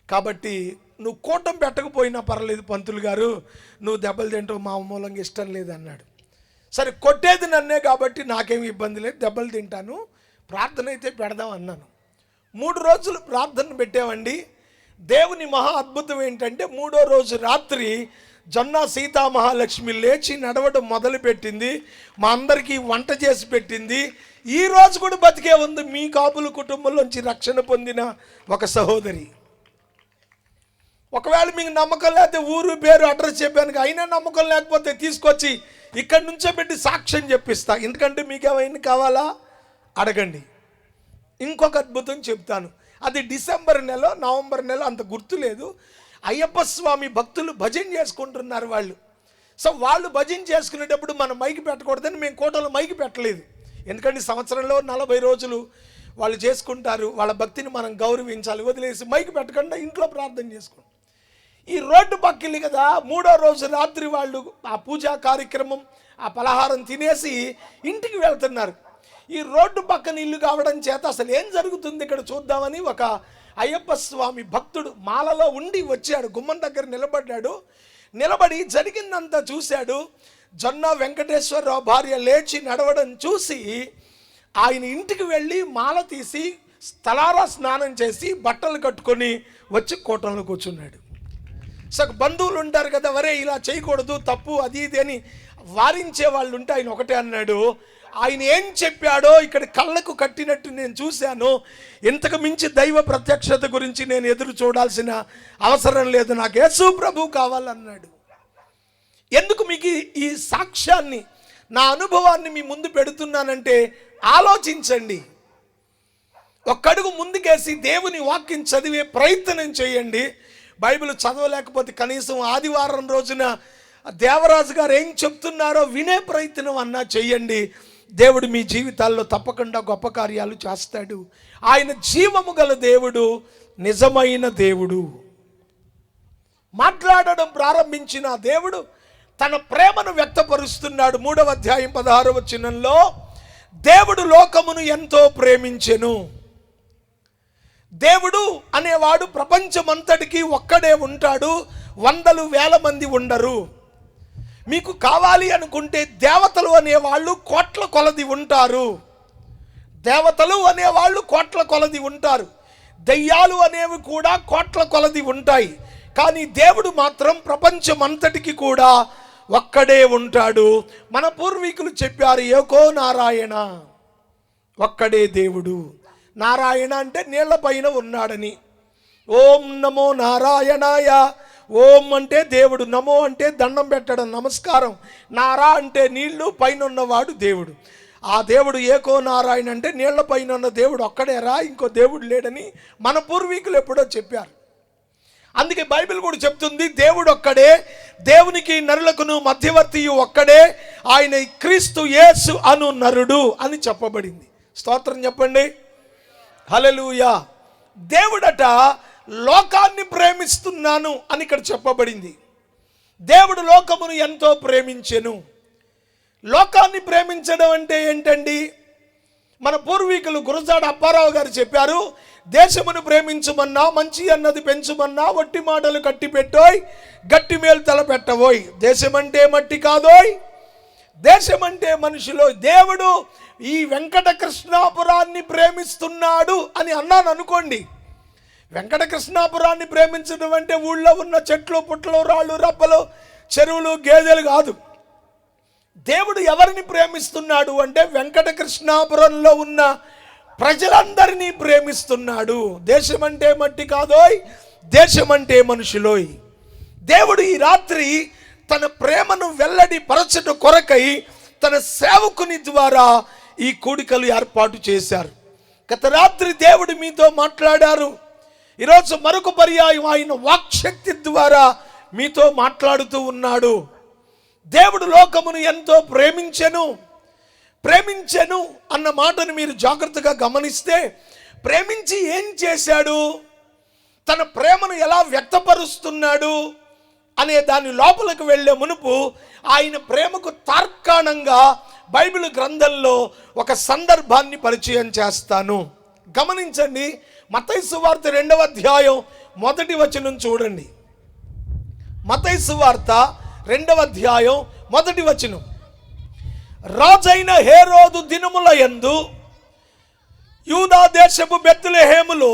కాబట్టి నువ్వు కూటమి పెట్టకపోయినా పర్లేదు పంతులు గారు, నువ్వు దెబ్బలు తింటావు మా మూలంగా ఇష్టం లేదు అన్నాడు. సరే, కొట్టేది నన్నే కాబట్టి నాకేమి ఇబ్బంది లేదు, దెబ్బలు తింటాను, ప్రార్థన అయితే పెడదాం అన్నాను. 3 రోజులు ప్రార్థన పెట్టామండి. దేవుని మహా అద్భుతం ఏంటంటే, 3వ రోజు రాత్రి జొన్న సీతామహాలక్ష్మి లేచి నడవడం మొదలుపెట్టింది. మా అందరికీ వంట చేసి పెట్టింది. ఈ రోజు కూడా బతికే ఉంది మీ కాపుల కుటుంబంలోంచి రక్షణ పొందిన ఒక సహోదరి. ఒకవేళ మీకు నమ్మకం లేకపోతే ఊరు పేరు అడ్రస్ చెప్పాను, అయినా నమ్మకం లేకపోతే తీసుకొచ్చి ఇక్కడి నుంచే పెట్టి సాక్ష్యం చెప్పిస్తా. ఎందుకంటే మీకు ఏమైనా కావాలా అడగండి. ఇంకొక అద్భుతం చెప్తాను. అది డిసెంబర్ నెల నవంబర్ నెల అంత గుర్తులేదు. అయ్యప్ప స్వామి భక్తులు భజన చేసుకుంటున్నారు వాళ్ళు. సో వాళ్ళు భజన చేసుకునేటప్పుడు మనం మైకి పెట్టకూడదని మేము కోటలో మైకి పెట్టలేదు. ఎందుకంటే సంవత్సరంలో 40 రోజులు వాళ్ళు చేసుకుంటారు, వాళ్ళ భక్తిని మనం గౌరవించాలి, వదిలేసి మైకి పెట్టకుండా ఇంట్లో ప్రార్థన చేసుకుంటాం. ఈ రోడ్డు పక్కిల్లి కదా, 3వ రోజు రాత్రి వాళ్ళు ఆ పూజా కార్యక్రమం ఆ పలహారం తినేసి ఇంటికి వెళ్తున్నారు. ఈ రోడ్డు పక్కన ఇల్లు కావడం చేత అసలు ఏం జరుగుతుంది ఇక్కడ చూద్దామని ఒక అయ్యప్ప స్వామి భక్తుడు మాలలో ఉండి వచ్చాడు, గుమ్మం దగ్గర నిలబడి జరిగిందంతా చూశాడు. జొన్న వెంకటేశ్వరరావు భార్య లేచి నడవడం చూసి ఆయన ఇంటికి వెళ్ళి మాల తీసి తలారా స్నానం చేసి బట్టలు కట్టుకొని వచ్చి కోటంలో కూర్చున్నాడు. బంధువులు ఉంటారు కదా, వరే ఇలా చేయకూడదు తప్పు అది ఇది అని వారించే వాళ్ళు ఉంటే ఆయన ఒకటే అన్నాడు, ఆయన ఏం చెప్పాడో ఇక్కడ కళ్ళకు కట్టినట్టు నేను చూశాను, ఇంతకు మించి దైవ ప్రత్యక్షత గురించి నేను ఎదురు చూడాల్సిన అవసరం లేదు, నాకు యేసు ప్రభు కావాలన్నాడు. ఎందుకు మీకు ఈ సాక్ష్యాన్ని, నా అనుభవాన్ని మీ ముందు పెడుతున్నానంటే ఆలోచించండి. ఒక్కడుగు ముందుకేసి దేవుని వాక్యం చదివే ప్రయత్నం చేయండి. బైబిల్ చదవలేకపోతే కనీసం ఆదివారం రోజున దేవరాజు గారు ఏం చెప్తున్నారో వినే ప్రయత్నం అన్నా చెయ్యండి. దేవుడు మీ జీవితాల్లో తప్పకుండా గొప్ప కార్యాలు చేస్తాడు. ఆయన జీవము గల దేవుడు, నిజమైన దేవుడు. మాట్లాడడం ప్రారంభించిన దేవుడు తన ప్రేమను వ్యక్తపరుస్తున్నాడు. 3వ అధ్యాయం 16వ వచనంలో, దేవుడు లోకమును ఎంతో ప్రేమించెను. దేవుడు అనేవాడు ప్రపంచమంతటికి ఒక్కడే ఉంటాడు, వందలు వేల మంది ఉండరు. మీకు కావాలి అనుకుంటే దేవతలు అనేవాళ్ళు కోట్ల కొలది ఉంటారు. దయ్యాలు అనేవి కూడా కోట్ల కొలది ఉంటాయి. కానీ దేవుడు మాత్రం ప్రపంచమంతటికి కూడా ఒక్కడే ఉంటాడు. మన పూర్వీకులు చెప్పారు, ఏకో నారాయణ, ఒక్కడే దేవుడు. నారాయణ అంటే నీళ్ల పైన ఉన్నాడని. ఓం నమో నారాయణాయ. ఓం అంటే దేవుడు, నమో అంటే దండం పెట్టడం, నమస్కారం. నారా అంటే నీళ్లు, పైన ఉన్నవాడు దేవుడు. ఆ దేవుడు ఏకో నారాయణ అంటే నీళ్ల పైన ఉన్న దేవుడు ఒక్కడేరా, ఇంకో దేవుడు లేడని మన పూర్వీకులు ఎప్పుడో చెప్పారు. అందుకే బైబిల్ కూడా చెప్తుంది, దేవుడు ఒక్కడే, దేవునికి నరులకును మధ్యవర్తియు ఒక్కడే, ఆయన క్రీస్తు యేసు అను నరుడు అని చెప్పబడింది. స్తోత్రం చెప్పండి, హల్లెలూయా. దేవుడట లోకాన్ని ప్రేమిస్తున్నాను అని ఇక్కడ చెప్పబడింది. దేవుడు లోకమును ఎంతో ప్రేమించెను. లోకాన్ని ప్రేమించడం అంటే ఏంటండి? మన పూర్వీకులు గురజాడ అప్పారావు గారు చెప్పారు, దేశమును ప్రేమించమన్నా, మంచి అన్నది పెంచుమన్నా, వట్టి మాటలు కట్టి పెట్టోయ్, గట్టి మేలు తలపెట్టవోయ్. దేశమంటే మట్టి కాదోయ్, దేశమంటే మనుషులో. దేవుడు ఈ వెంకటకృష్ణాపురాన్ని ప్రేమిస్తున్నాడు అని అన్నాను అనుకోండి. వెంకటకృష్ణాపురాన్ని ప్రేమించడం అంటే ఊళ్ళో ఉన్న చెట్లు, పుట్టలు, రాళ్ళు, రప్పలు, చెరువులు, గేదెలు కాదు. దేవుడు ఎవరిని ప్రేమిస్తున్నాడు అంటే వెంకటకృష్ణాపురంలో ఉన్న ప్రజలందరినీ ప్రేమిస్తున్నాడు. దేశమంటే మట్టి కాదోయ్, దేశమంటే మనుషులోయ్. దేవుడు ఈ రాత్రి తన ప్రేమను వెల్లడి పరచట కొరకై తన సేవకుని ద్వారా ఈ కూడికలు ఏర్పాటు చేశారు. గత రాత్రి దేవుడు మీతో మాట్లాడారు. ఈరోజు మరొక పర్యాయం ఆయన వాక్శక్తి ద్వారా మీతో మాట్లాడుతూ ఉన్నాడు. దేవుడు లోకమును ఎంతో ప్రేమించెను అన్న మాటను మీరు జాగ్రత్తగా గమనిస్తే, ప్రేమించి ఏం చేశాడు, తన ప్రేమను ఎలా వ్యక్తపరుస్తున్నాడు అనే దాని లోపలికి వెళ్ళే మునుపు ఆయన ప్రేమకు తార్కాణంగా బైబిల్ గ్రంథంలో ఒక సందర్భాన్ని పరిచయం చేస్తాను. గమనించండి, మత్తయి సువార్త 2వ అధ్యాయం 1వ వచనం చూడండి. మత్తయి సువార్త 2వ అధ్యాయం 1వ వచనం. రాజైన హేరోదు దినముల యందు యూదా దేశపు బెత్లెహేములో,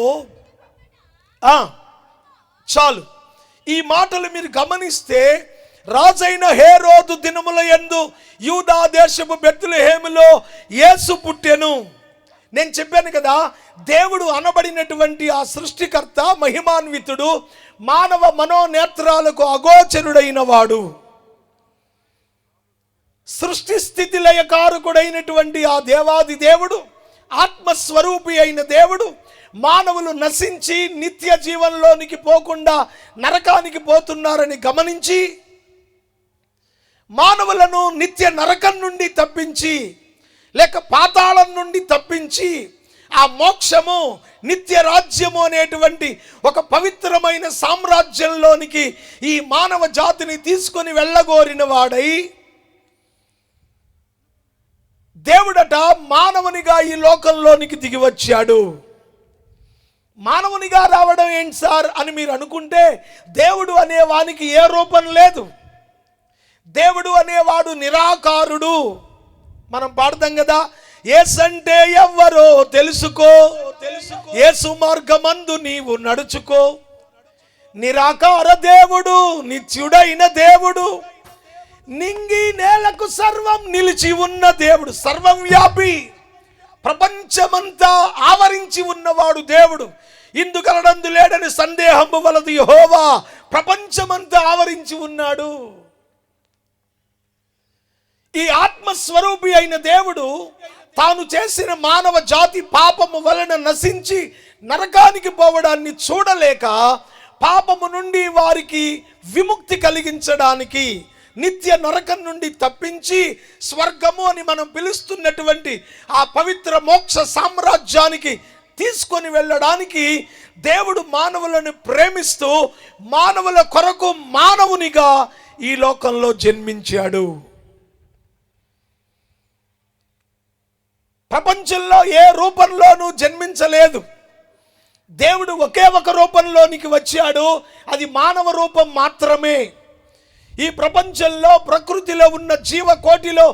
చాలు ఈ మాటలు మీరు గమనిస్తే, రాజైన హేరోదు దినముల యందు యూదా దేశపు బెత్లెహేములో యేసు పుట్టెను. నేను చెప్పాను కదా, దేవుడు అనబడినటువంటి ఆ సృష్టికర్త, మహిమాన్వితుడు, మానవ మనోనేత్రాలకు అగోచరుడైన వాడు, సృష్టి స్థితి లయకారకుడైనటువంటి ఆ దేవాది దేవుడు, ఆత్మస్వరూపి అయిన దేవుడు, మానవులు నశించి నిత్య జీవంలోనికి పోకుండా నరకానికి పోతున్నారని గమనించి, మానవులను నిత్య నరకం నుండి తప్పించి, లేక పాతాళం నుండి తప్పించి, ఆ మోక్షము, నిత్య రాజ్యము అనేటువంటి ఒక పవిత్రమైన సామ్రాజ్యంలోనికి ఈ మానవ జాతిని తీసుకొని వెళ్ళగోరిన వాడై, దేవుడట మానవునిగా ఈ లోకంలోనికి దిగి వచ్చాడు. మానవునిగా రావడం ఏంటి సార్ అని మీరు అనుకుంటే, దేవుడు అనేవానికి ఏ రూపం లేదు. దేవుడు అనేవాడు నిరాకారుడు. మనం పాడతాం కదా, యేసంటే ఎవ్వరో తెలుసుకో, యేసు మార్గమందు నీవు నడుచుకో. నిరాకార దేవుడు, నిత్యుడైన దేవుడు, నింగి నేలకు సర్వం నిలిచి ఉన్న దేవుడు, సర్వం వ్యాపి, ప్రపంచమంతా ఆవరించి ఉన్నవాడు దేవుడు. ఇందుకలడందు లేడని సందేహము వలదు, యెహోవా ప్రపంచమంతా ఆవరించి ఉన్నాడు. ఈ ఆత్మస్వరూపి అయిన దేవుడు తాను చేసిన మానవ జాతి పాపము వలన నశించి నరకానికి పోవడాన్ని చూడలేక, పాపము నుండి వారికి విముక్తి కలిగించడానికి, నిత్య నరకం నుండి తప్పించి స్వర్గము అని మనం పిలుస్తున్నటువంటి ఆ పవిత్ర మోక్ష సామ్రాజ్యానికి తీసుకొని వెళ్ళడానికి దేవుడు మానవులను ప్రేమిస్తూ మానవుల కొరకు మానవునిగా ఈ లోకంలో జన్మించాడు. ప్రపంచంలో ఏ రూపంలోనూ జన్మించలేదు. దేవుడు ఒకే ఒక రూపంలోనికి వచ్చాడు, అది మానవ రూపం మాత్రమే. ఈ ప్రపంచంలో ప్రకృతిలో ఉన్న జీవకోటిలో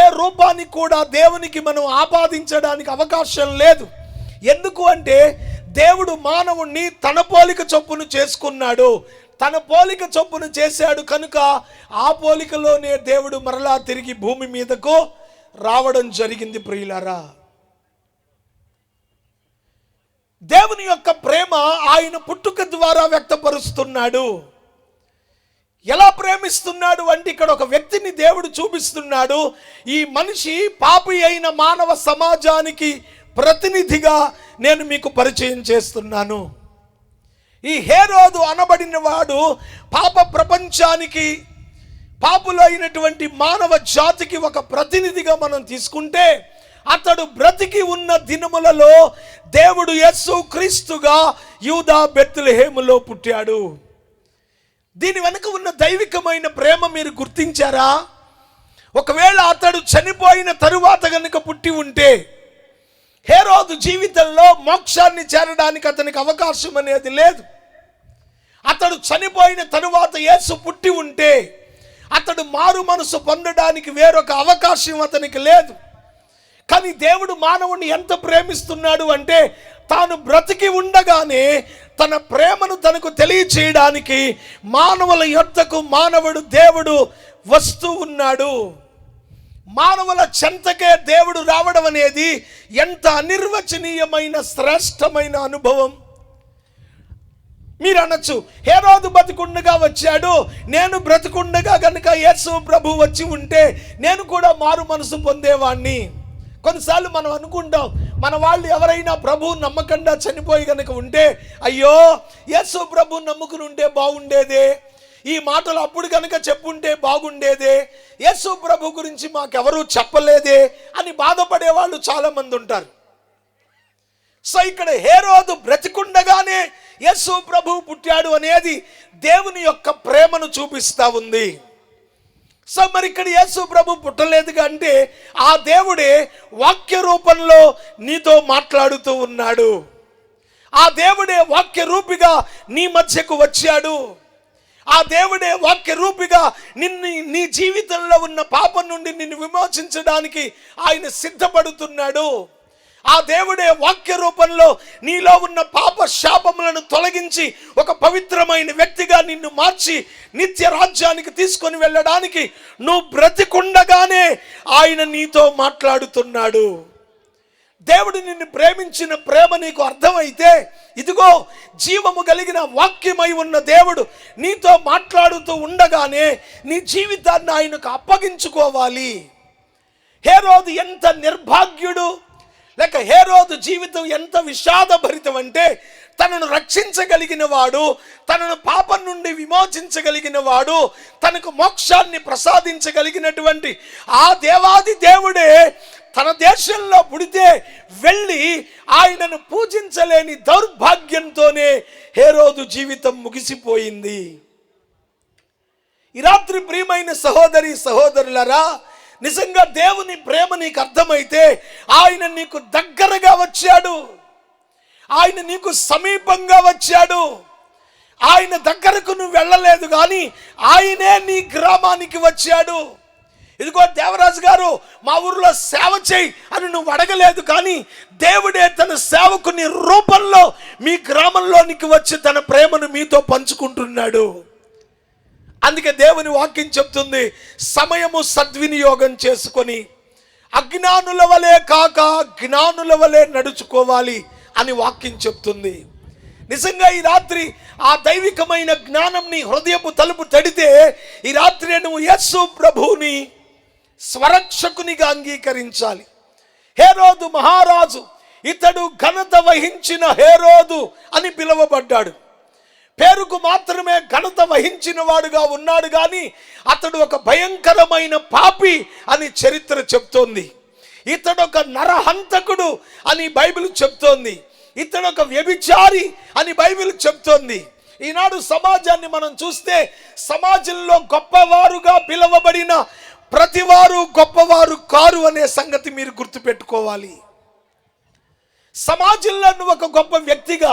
ఏ రూపాన్ని కూడా దేవునికి మనం ఆపాదించడానికి అవకాశం లేదు. ఎందుకు అంటే దేవుడు మానవుణ్ణి తన పోలిక చొప్పున చేసుకున్నాడు. తన పోలిక చొప్పున చేశాడు కనుక ఆ పోలికలోనే దేవుడు మరలా తిరిగి భూమి మీదకు రావడం జరిగింది. ప్రియులారా, దేవుని యొక్క ప్రేమ ఆయన పుట్టుక ద్వారా వ్యక్తపరుస్తున్నాడు. ఎలా ప్రేమిస్తున్నాడు అంటే, ఇక్కడ ఒక వ్యక్తిని దేవుడు చూపిస్తున్నాడు. ఈ మనిషి పాపి అయిన మానవ సమాజానికి ప్రతినిధిగా నేను మీకు పరిచయం చేస్తున్నాను. ఈ హేరోదు అనబడిన వాడు పాప ప్రపంచానికి, పాపులైనటువంటి మానవ జాతికి ఒక ప్రతినిధిగా మనం తీసుకుంటే, అతడు బ్రతికి ఉన్న దినములలో దేవుడు యేసు క్రీస్తుగా యూదా బెత్లెహేములో పుట్టాడు. దీని వెనుక ఉన్న దైవికమైన ప్రేమ మీరు గుర్తించారా? ఒకవేళ అతడు చనిపోయిన తరువాత గనుక పుట్టి ఉంటే, హేరోదు జీవితంలో మోక్షాన్ని చేరడానికి అతనికి అవకాశం అనేది లేదు. అతడు చనిపోయిన తరువాత యేసు పుట్టి ఉంటే అతడు మారు మనసు పొందడానికి వేరొక అవకాశం అతనికి లేదు. కానీ దేవుడు మానవుని ఎంత ప్రేమిస్తున్నాడు అంటే, తాను బ్రతికి ఉండగానే తన ప్రేమను తనకు తెలియచేయడానికి మానవుల యొద్దకు మానవుడు దేవుడు వస్తూ ఉన్నాడు. మానవుల చెంతకే దేవుడు రావడం అనేది ఎంత అనిర్వచనీయమైన శ్రేష్టమైన అనుభవం. మీరు అనొచ్చు, హేరోదు బతికుండగా వచ్చాడు, నేను బ్రతికుండగా గనుక యేసు ప్రభు వచ్చి ఉంటే నేను కూడా మారు మనసు పొందేవాణ్ణి. కొన్నిసార్లు మనం అనుకుంటాం, మన వాళ్ళు ఎవరైనా ప్రభువు నమ్మకంగా చనిపోయి కనుక ఉంటే, అయ్యో యేసు ప్రభు నమ్ముకుని ఉంటే బాగుండేదే, ఈ మాటలు అప్పుడు కనుక చెప్పుంటే బాగుండేదే, యేసు ప్రభు గురించి మాకెవరూ చెప్పలేదే అని బాధపడే వాళ్ళు చాలా మంది ఉంటారు. సో ఇక్కడ హేరోదు బ్రతికుండగానే యేసు ప్రభు పుట్టాడు అనేది దేవుని యొక్క ప్రేమను చూపిస్తా ఉంది. సో మరి ఇక్కడ యేసు ప్రభు పుట్టలేదుగా అంటే, ఆ దేవుడే వాక్య రూపంలో నీతో మాట్లాడుతూ ఉన్నాడు. ఆ దేవుడే వాక్య రూపిగా నీ మధ్యకు వచ్చాడు. ఆ దేవుడే వాక్య రూపిగా నీ జీవితంలో ఉన్న పాపం నుండి నిన్ను విమోచించడానికి ఆయన సిద్ధపడుతున్నాడు. ఆ దేవుడే వాక్య రూపంలో నీలో ఉన్న పాప శాపములను తొలగించి ఒక పవిత్రమైన వ్యక్తిగా నిన్ను మార్చి నిత్య రాజ్యానికి తీసుకొని వెళ్ళడానికి నువ్వు బ్రతికుండగానే ఆయన నీతో మాట్లాడుతున్నాడు. దేవుడు నిన్ను ప్రేమించిన ప్రేమ నీకు అర్థమైతే, ఇదిగో జీవము కలిగిన వాక్యమై ఉన్న దేవుడు నీతో మాట్లాడుతూ ఉండగానే నీ జీవితాన్ని ఆయనకు అప్పగించుకోవాలి. హేరోదు ఎంత నిర్భాగ్యుడు, లేక హేరోదు జీవితం ఎంత విషాదభరితం అంటే, తనను రక్షించగలిగిన వాడు, తనను పాపం నుండి విమోచించగలిగిన వాడు, తనకు మోక్షాన్ని ప్రసాదించగలిగినటువంటి ఆ దేవాది దేవుడే తన దేశంలో పుడితే వెళ్ళి ఆయనను పూజించలేని దౌర్భాగ్యంతోనే హేరోదు జీవితం ముగిసిపోయింది. ఈ రాత్రి ప్రియమైన సహోదరి సహోదరులారా, నిజంగా దేవుని ప్రేమ నీకు అర్థమైతే ఆయన నీకు దగ్గరగా వచ్చాడు. ఆయన నీకు సమీపంగా వచ్చాడు. ఆయన దగ్గరకు నువ్వు వెళ్ళలేదు, కానీ ఆయనే నీ గ్రామానికి వచ్చాడు. ఇదిగో దేవరాజు గారు మా ఊర్లో సేవ చేయి అని నువ్వు అడగలేదు, కానీ దేవుడే తన సేవకుని రూపంలో మీ గ్రామంలోనికి వచ్చి తన ప్రేమను మీతో పంచుకుంటున్నాడు. అందుకే దేవుని వాక్యం చెప్తుంది, సమయము సద్వినియోగం చేసుకొని అజ్ఞానుల వలె కాక జ్ఞానుల వలె నడుచుకోవాలి అని వాక్యం చెప్తుంది. నిజంగా ఈ రాత్రి ఆ దైవికమైన జ్ఞానం నీ హృదయపు తలుపు తడితే ఈ రాత్రి నువ్వు యేసు ప్రభువుని స్వరక్షకునిగా అంగీకరించాలి. హేరోదు మహారాజు, ఇతడు ఘనత వహించిన హేరోదు అని పిలువబడ్డాడు. పేరుకు మాత్రమే ఘనత వహించిన వాడుగా ఉన్నాడు, కానీ అతడు ఒక భయంకరమైన పాపి అని చరిత్ర చెప్తోంది. ఇతడు ఒక నరహంతకుడు అని బైబిల్ చెప్తోంది. ఇతడు ఒక వ్యభిచారి అని బైబిల్ చెప్తోంది. ఈనాడు సమాజాన్ని మనం చూస్తే సమాజంలో గొప్పవారుగా పిలువబడిన ప్రతివారు గొప్పవారు కారు అనే సంగతి మీరు గుర్తుపెట్టుకోవాలి. సమాజంలో నువ్వు ఒక గొప్ప వ్యక్తిగా,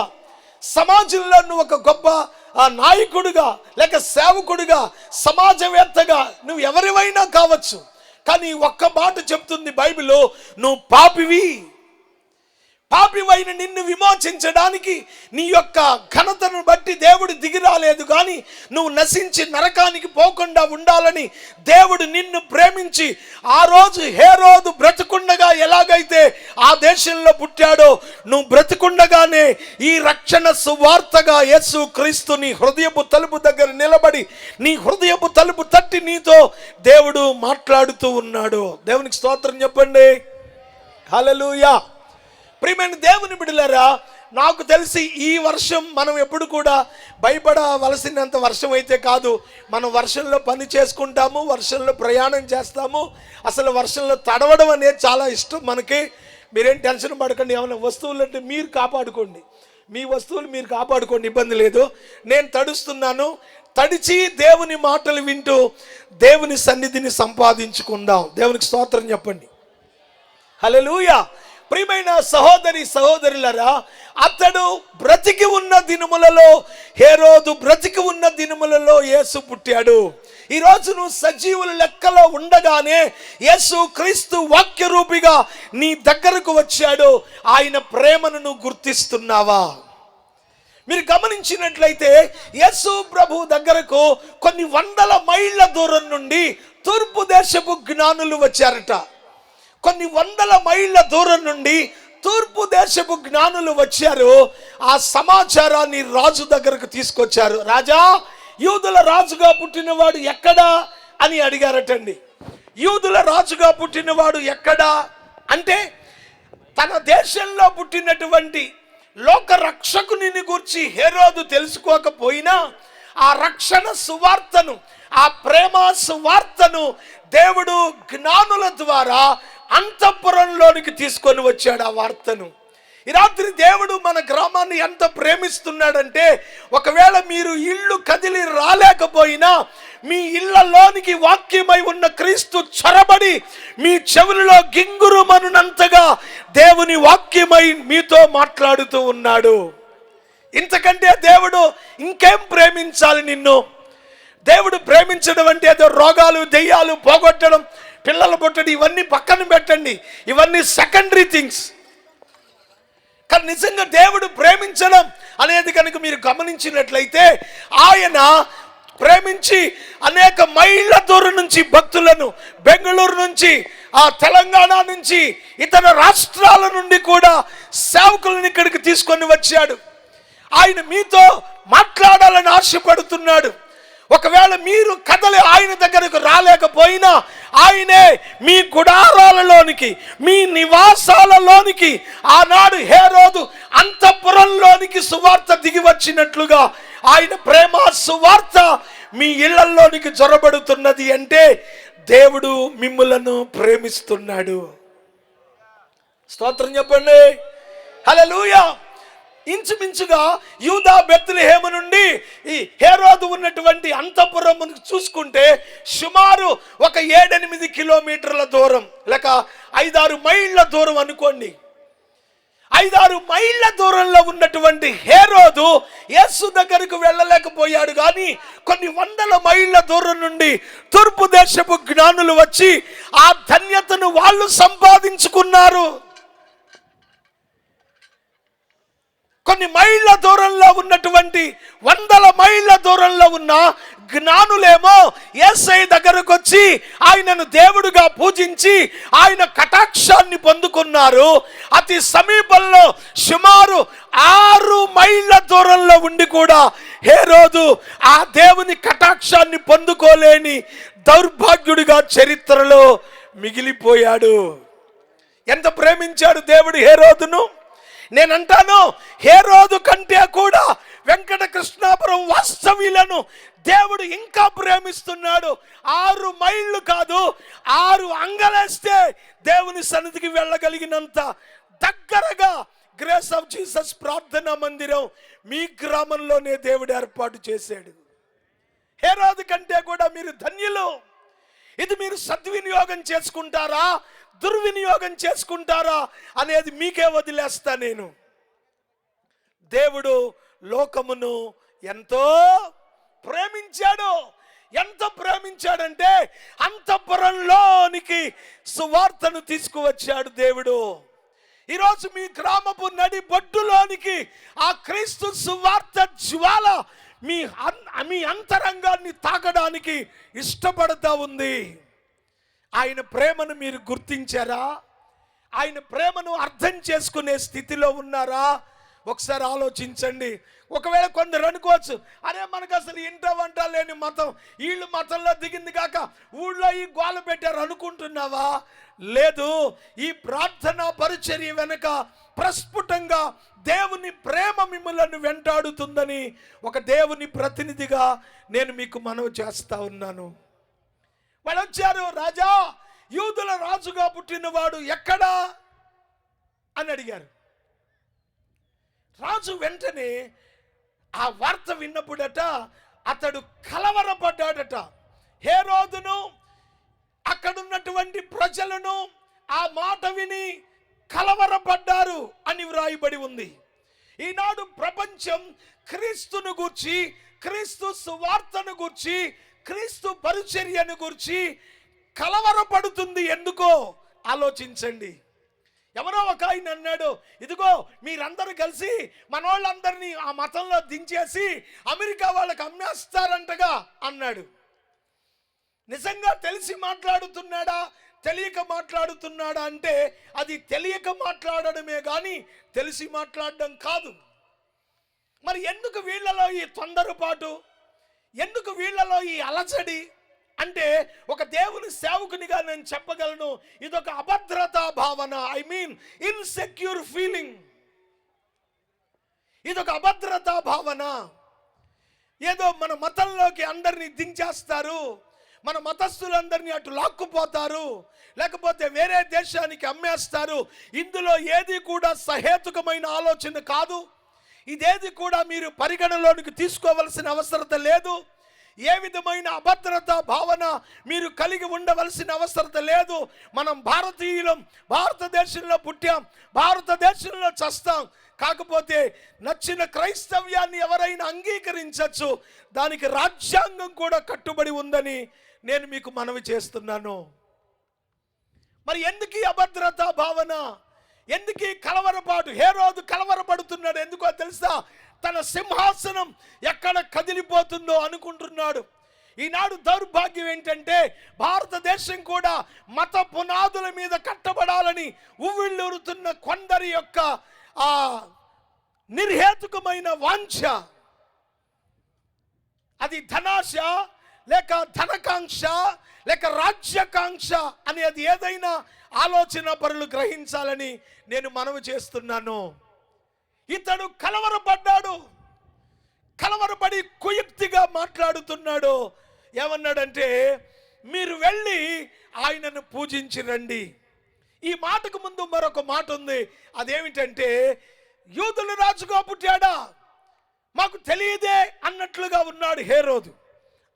సమాజంలో నువ్వు ఒక గొప్ప నాయకుడిగా లేక సేవకుడిగా, సమాజవేత్తగా నువ్వు ఎవరివైనా కావచ్చు, కానీ ఒక్క మాట చెప్తుంది బైబిల్, నువ్వు పాపివి. పాపివైన నిన్ను విమోచించడానికి నీ యొక్క ఘనతను బట్టి దేవుడు దిగి రాలేదు, కానీ నువ్వు నశించి నరకానికి పోకుండా ఉండాలని దేవుడు నిన్ను ప్రేమించి ఆ రోజు హేరోదు బ్రతికుండగా ఎలాగైతే ఆ దేశంలో పుట్టాడో, నువ్వు బ్రతికుండగానే ఈ రక్షణ సువార్తగా యేసు క్రీస్తు నీ హృదయపు తలుపు దగ్గర నిలబడి నీ హృదయపు తలుపు తట్టి నీతో దేవుడు మాట్లాడుతూ ఉన్నాడు. దేవునికి స్తోత్రం చెప్పండి. హల్లెలూయా. ప్రియమైన దేవుని బిడ్డలారా, నాకు తెలిసి ఈ వర్షం మనం ఎప్పుడు కూడా భయపడవలసినంత వర్షం అయితే కాదు. మనం వర్షంలో పని చేసుకుంటాము, వర్షంలో ప్రయాణం చేస్తాము. అసలు వర్షంలో తడవడం అనేది చాలా ఇష్టం మనకి. మీరేం టెన్షన్ పడకండి. ఏమైనా వస్తువులు అంటే మీరు కాపాడుకోండి, మీ వస్తువులు మీరు కాపాడుకోండి, ఇబ్బంది లేదు. నేను తడుస్తున్నాను, తడిచి దేవుని మాటలు వింటూ దేవుని సన్నిధిని సంపాదించుకుందాం. దేవునికి స్తోత్రం చెప్పండి. హల్లెలూయా. ప్రియమైన సహోదరి సహోదరులరా, అతడు బ్రతికి ఉన్న దినములలో, హేరోదు బ్రతికి ఉన్న దినములలో యేసు పుట్టాడు. ఈరోజు నువ్వు సజీవుల లెక్కలో ఉండగానే యేసు క్రీస్తు వాక్యరూపిగా నీ దగ్గరకు వచ్చాడు. ఆయన ప్రేమను నువ్వు గుర్తిస్తున్నావా? మీరు గమనించినట్లయితే యేసు ప్రభు దగ్గరకు కొన్ని వందల మైళ్ళ దూరం నుండి తూర్పు దేశపు జ్ఞానులు వచ్చారట. కొన్ని వందల మైళ్ళ దూరం నుండి తూర్పు దేశపు జ్ఞానులు వచ్చారు. ఆ సమాచారాన్ని రాజు దగ్గరకు తీసుకొచ్చారు. రాజా, యూదుల రాజుగా పుట్టినవాడు ఎక్కడా అని అడిగారటండి. యూదుల రాజుగా పుట్టినవాడు ఎక్కడా అంటే, తన దేశంలో పుట్టినటువంటి లోక రక్షకుని గూర్చి హేరోదు తెలుసుకోకపోయినా ఆ రక్షణ సువార్తను, ఆ ప్రేమ సువార్తను దేవుడు జ్ఞానుల ద్వారా అంతఃపురంలోనికి తీసుకొని వచ్చాడు ఆ వార్తను. ఈ రాత్రి దేవుడు మన గ్రామాన్ని ఎంత ప్రేమిస్తున్నాడంటే, ఒకవేళ మీరు ఇల్లు కదిలి రాలేకపోయినా మీ ఇళ్లలోనికి వాక్యమై ఉన్న క్రీస్తు చొరబడి మీ చెవులలో గింగురుమనునంతగా దేవుని వాక్యమై మీతో మాట్లాడుతూ ఉన్నాడు. ఇంతకంటే దేవుడు ఇంకేం ప్రేమించాలి నిన్ను? దేవుడు ప్రేమించడం అంటే ఏదో రోగాలు దెయ్యాలు పోగొట్టడం, పిల్లలు పుట్టడం, ఇవన్నీ పక్కన పెట్టండి, ఇవన్నీ సెకండరీ థింగ్స్. కానీ నిజంగా దేవుడు ప్రేమించడం అనేది కనుక మీరు గమనించినట్లయితే, ఆయన ప్రేమించి అనేక మైళ్ళ దూరం నుంచి భక్తులను, బెంగళూరు నుంచి, ఆ తెలంగాణ నుంచి, ఇతర రాష్ట్రాల నుండి కూడా సేవకులను ఇక్కడికి తీసుకొని వచ్చాడు. ఆయన మీతో మాట్లాడాలని ఆశపడుతున్నాడు. ఒకవేళ మీరు కదలి ఆయన దగ్గరకు రాలేకపోయినా ఆయనే మీ గుడారాలలోనికి, మీ నివాసాలలోనికి, ఆనాడు హేరోదు అంతఃపురంలోనికి సువార్త దిగి వచ్చినట్లుగా ఆయన ప్రేమ సువార్త మీ ఇళ్లలోనికి జొరబడుతున్నది. అంటే దేవుడు మిమ్ములను ప్రేమిస్తున్నాడు. స్తోత్రం చెప్పండి. హల్లెలూయా. ఇంచుమించుగా యూదా బెత్లెహేము నుండి ఈ హేరోదు ఉన్నటువంటి అంతఃపురం చూసుకుంటే సుమారు ఒక 7-8 కిలోమీటర్ల దూరం, లేక 5-6 మైళ్ళ దూరం అనుకోండి. 5-6 మైళ్ళ దూరంలో ఉన్నటువంటి హేరోదు యేసు దగ్గరకు వెళ్ళలేకపోయాడు. కానీ కొన్ని వందల మైళ్ళ దూరం నుండి తూర్పు దేశపు జ్ఞానులు వచ్చి ఆ ధన్యతను వాళ్ళు సంపాదించుకున్నారు. కొన్ని మైళ్ళ దూరంలో ఉన్నటువంటి వందల మైళ్ళ దూరంలో ఉన్న జ్ఞానులేమో యేసయ్య దగ్గరకు వచ్చి ఆయనను దేవుడిగా పూజించి ఆయన కటాక్షాన్ని పొందుకున్నారు. అతి సమీపంలో సుమారు 6 మైళ్ళ దూరంలో ఉండి కూడా హేరోదు ఆ దేవుని కటాక్షాన్ని పొందుకోలేని దౌర్భాగ్యుడిగా చరిత్రలో మిగిలిపోయాడు. ఎంత ప్రేమించాడు దేవుడు హేరోదును. నేనంటాను, హేరోదు కంటే కూడా వెంకట కృష్ణాపురం వాస్తవ్యులను దేవుడు ఇంకా ప్రేమిస్తున్నాడు. 6 మైళ్ళు కాదు, 6 అంగలేస్తే దేవుని సన్నిధికి వెళ్ళగలిగినంత దగ్గరగా గ్రేస్ ఆఫ్ జీసస్ ప్రార్థనా మందిరం మీ గ్రామంలోనే దేవుడు ఏర్పాటు చేశాడు. హేరోదు కంటే కూడా మీరు ధన్యులు. ఇది మీరు సద్వినియోగం చేసుకుంటారా, దుర్వినియోగం చేసుకుంటారా అనేది మీకే వదిలేస్తా నేను. దేవుడు లోకమును ఎంతో ప్రేమించాడు. ఎంత ప్రేమించాడంటే అంతఃపురంలోనికి సువార్తను తీసుకువచ్చాడు దేవుడు. ఈరోజు మీ గ్రామపు నడి బొడ్డులోనికి ఆ క్రీస్తు సువార్త జ్వాల మీ అంతరంగాన్ని తాకడానికి ఇష్టపడతా ఉంది. ఆయన ప్రేమను మీరు గుర్తించారా? ఆయన ప్రేమను అర్థం చేసుకునే స్థితిలో ఉన్నారా? ఒకసారి ఆలోచించండి. ఒకవేళ కొందరు అనుకోవచ్చు, అరే మనకు అసలు ఇంట వంట లేని మతం, వీళ్ళు మతంలో దిగింది కాక ఊళ్ళో ఈ గోల పెట్టారు అనుకుంటున్నావా? లేదు. ఈ ప్రార్థనా పరిచర్య వెనుక ప్రస్ఫుటంగా దేవుని ప్రేమ మిమ్మల్ని వెంటాడుతుందని ఒక దేవుని ప్రతినిధిగా నేను మీకు మనవి చేస్తా ఉన్నాను. వాళ్ళు వచ్చారు, రాజా, యూదుల రాజుగా పుట్టినవాడు ఎక్కడా అని అడిగారు. రాజు వెంటనే ఆ వార్త విన్నప్పుడట అతడు కలవరపడ్డాడట. హేరోదును అక్కడున్నటువంటి ప్రజలను ఆ మాట విని కలవరపడ్డారు అని వ్రాయబడి ఉంది. ఈనాడు ప్రపంచం క్రీస్తును గూర్చి, క్రీస్తు సువార్తను గూర్చి, క్రీస్తు పరిచర్యను గూర్చి కలవరపడుతుంది. ఎందుకో ఆలోచించండి. ఎవరో ఒక ఆయన అన్నాడు, ఇదిగో మీరందరూ కలిసి మనోళ్ళందరినీ ఆ మతంలో దించేసి అమెరికా వాళ్ళకి అమ్మేస్తారంటగా అన్నాడు. నిజంగా తెలిసి మాట్లాడుతున్నాడా, తెలియక మాట్లాడుతున్నాడా అంటే అది తెలియక మాట్లాడడమే కానీ తెలిసి మాట్లాడడం కాదు. మరి ఎందుకు వీళ్ళలో ఈ తొందరపాటు, ఎందుకు వీళ్ళలో ఈ అలజడి అంటే ఒక దేవుని సేవకునిగా నేను చెప్పగలను, ఇదొక అభద్రతా భావన. I mean insecure feeling. ఇదొక అభద్రతా భావన. ఏదో మన మతంలోకి అందరినీ దించేస్తారు, మన మతస్థులందరినీ అటు లాక్కుపోతారు, లేకపోతే వేరే దేశానికి అమ్మేస్తారు. ఇందులో ఏది కూడా సహేతుకమైన ఆలోచన కాదు. ఇదేది కూడా మీరు పరిగణలోనికి తీసుకోవలసిన అవసరత లేదు. ఏ విధమైన అభద్రతా భావన మీరు కలిగి ఉండవలసిన అవసరత లేదు. మనం భారతీయులం, భారతదేశంలో పుట్టాం, భారతదేశంలో చస్తాం. కాకపోతే నచ్చిన క్రైస్తవ్యాన్ని ఎవరైనా అంగీకరించవచ్చు, దానికి రాజ్యాంగం కూడా కట్టుబడి ఉందని నేను మీకు మనవి చేస్తున్నాను. మరి ఎందుకు ఈ అభద్రతా భావన, ఎందుకు ఈ కలవరపాటు? హేరోదు కలవరపడుతున్నాడు. ఎందుకో తెలుసా? తన సింహాసనం ఎక్కడ కదిలిపోతుందో అనుకుంటున్నాడు. ఈనాడు దౌర్భాగ్యం ఏంటంటే భారతదేశం కూడా మత పునాదుల మీద కట్టబడాలని ఉవ్విళ్ళూరుతున్న కొందరి యొక్క ఆ నిర్హేతుకమైన వాంఛ, అది ధనాశ లేక ధనకాంక్ష లేక రాజ్యకాంక్ష అనేది ఏదైనా ఆలోచన పరులు గ్రహించాలని నేను మనవి చేస్తున్నాను. ఇతడు కలవరపడ్డాడు, కలవరపడి కుయుక్తిగా మాట్లాడుతున్నాడు. ఏమన్నాడంటే, మీరు వెళ్ళి ఆయనను పూజించి రండి. ఈ మాటకు ముందు మరొక మాట ఉంది. అదేమిటంటే, యూదుల రాజుగా పుట్టాడా, మాకు తెలియదే అన్నట్లుగా ఉన్నాడు హేరోదు.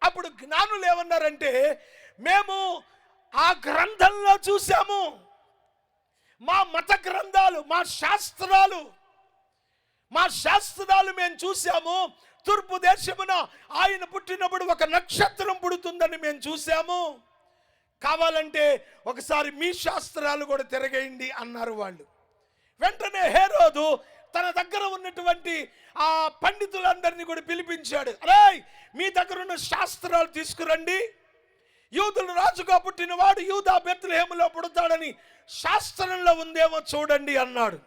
అప్పుడు జ్ఞానులు ఏమన్నారంటే, మేము ఆ గ్రంథంలో చూసాము, మా మత గ్రంథాలు, మా శాస్త్రాలు మేము చూసాము. తూర్పు దేశమున ఆయన పుట్టినప్పుడు ఒక నక్షత్రం పుడుతుందని మేము చూసాము. కావాలంటే ఒకసారి మీ శాస్త్రాలు కూడా తిరగేయండి అన్నారు వాళ్ళు. వెంటనే హేరోదు తన దగ్గర ఉన్నటువంటి ఆ పండితులందరినీ కూడా పిలిపించాడు. అరే, మీ దగ్గర ఉన్న శాస్త్రాలు తీసుకురండి. యూదుల రాజుగా పుట్టినవాడు యూదా బెత్లెహేములో పుడతాడని శాస్త్రంలో ఉందేమో చూడండి అన్నాడు.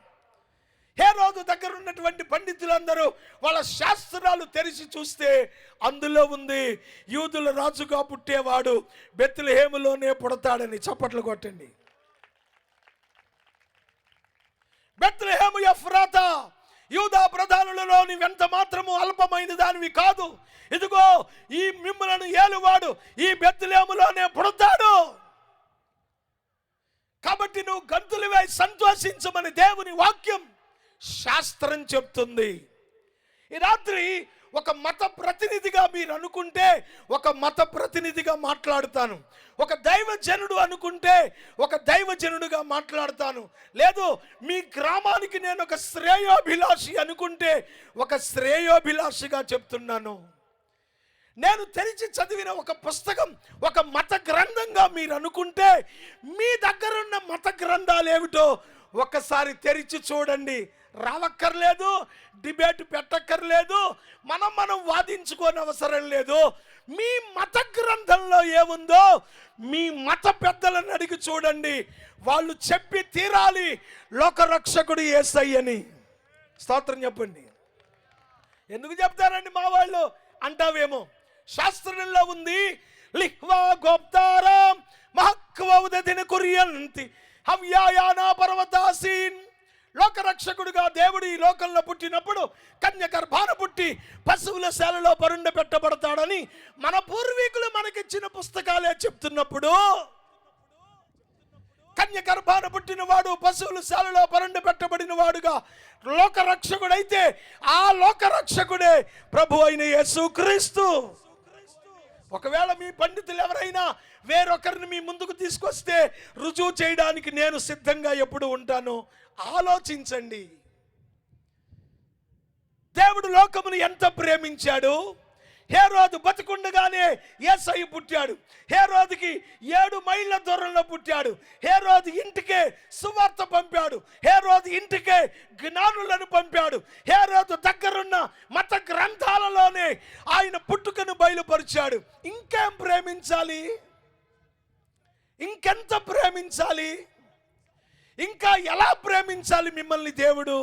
హేరోదు దగ్గర ఉన్నటువంటి పండితులందరూ వాళ్ళ శాస్త్రాలు తెరిచి చూస్తే అందులో ఉంది, యూదుల రాజుగా పుట్టేవాడు బెత్లెహేములోనే పుడతాడని. చప్పట్లు కొట్టండి. బెత్లెహేము ఎఫ్రాతా, యూదా ప్రధానులలో నీవెంత మాత్రము అల్పమైన దానివి కాదు. ఇదిగో ఈ మిమ్ములను ఏలువాడు ఈ బెత్లెహేములోనే పుడతాడు. కాబట్టి నువ్వు గంతులు వేయి సంతోషించమని దేవుని వాక్యం, శాస్త్రం చెప్తుంది. ఈ రాత్రి ఒక మత ప్రతినిధిగా మీరు అనుకుంటే ఒక మత ప్రతినిధిగా మాట్లాడుతాను. ఒక దైవజనుడు అనుకుంటే ఒక దైవజనుడుగా మాట్లాడతాను. లేదు, మీ గ్రామానికి నేను ఒక శ్రేయోభిలాషి అనుకుంటే ఒక శ్రేయోభిలాషిగా చెప్తున్నాను. నేను తెరిచి చదివిన ఒక పుస్తకం ఒక మత గ్రంథంగా మీరు అనుకుంటే మీ దగ్గరున్న మత గ్రంథాలు ఏమిటో ఒక్కసారి తెరిచి చూడండి. రావక్కర్లేదు, డిబేట్ పెట్టక్కర్లేదు, మనం వాదించుకోని అవసరం లేదు. మీ మత గ్రంథంలో ఏముందో మీ మత పెద్దలను అడిగి చూడండి. వాళ్ళు చెప్పి తీరాలి లోకరక్షకుడు యేసయ్యని. స్తోత్రం చెప్పండి. ఎందుకు చెప్తారండి మా వాళ్ళు అంటావేమో. శాస్త్రంలో ఉంది, లిహ్వా గోప్తారాం మహక్వౌదదిన కుర్యంతి హవ్యాయానా పర్వతాసీన్. లోకరక్షకుడుగా దేవుడు ఈ లోకంలో పుట్టినప్పుడు కన్య గర్భాన పుట్టి పశువుల శాలలో పరుండ పెట్టబడతాడని మన పూర్వీకులు మనకిచ్చిన పుస్తకాలే చెప్తున్నప్పుడు, కన్య గర్భాన పుట్టిన వాడు పశువుల శాలలో పరుండ పెట్టబడిన వాడుగా లోకరక్షకుడైతే ఆ లోకరక్షకుడే ప్రభు అయిన యేసుక్రీస్తు. ఒకవేళ మీ పండితులు ఎవరైనా వేరొకరిని మీ ముందుకు తీసుకొస్తే రుజువు చేయడానికి నేను సిద్ధంగా ఎప్పుడు ఉంటాను. ఆలోచించండి. దేవుడు లోకమును ఎంత ప్రేమించాడు. హేరోదు బతికుండగానే యేసయ్య పుట్టాడు. హేరోదుకి 7 మైళ్ళ దూరంలో పుట్టాడు. హేరోదు ఇంటికే సువార్త పంపాడు. హేరోదు ఇంటికే జ్ఞానులను పంపాడు. హేరోదు దగ్గరున్న మత గ్రంథాలలోనే ఆయన పుట్టుకను బయలుపరిచాడు. ఇంకేం ప్రేమించాలి? ఇంకెంత ప్రేమించాలి? ఇంకా ఎలా ప్రేమించాలి మిమ్మల్ని దేవుడు?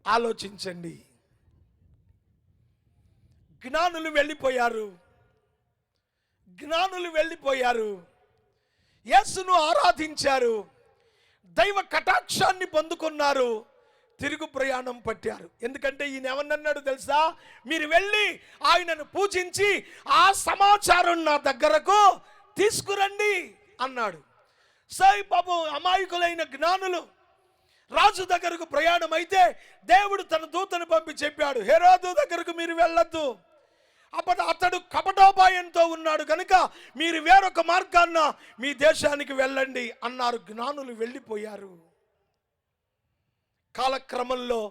ఆలోచించండి. జ్ఞానులు వెళ్ళిపోయారు. యేసును ఆరాధించారు. దైవ కటాక్షాన్ని పొందుకున్నారు. తిరుగు ప్రయాణం పట్టారు. ఎందుకంటే ఈయన ఏమన్నాడు తెలుసా? మీరు వెళ్ళి ఆయనను పూజించి ఆ సమాచారం నా దగ్గరకు తీసుకురండి అన్నాడు. సై పాపం అమాయకులైన జ్ఞానులు రాజు దగ్గరకు ప్రయాణం అయితే దేవుడు తన దూతను పంపి చెప్పాడు, హేరోదు దగ్గరకు మీరు వెళ్ళొద్దు, అతడు కపటోపాయంతో ఉన్నాడు కనుక మీరు వేరొక మార్గాన్న మీ దేశానికి వెళ్ళండి అన్నారు. జ్ఞానులు వెళ్ళిపోయారు. కాలక్రమంలో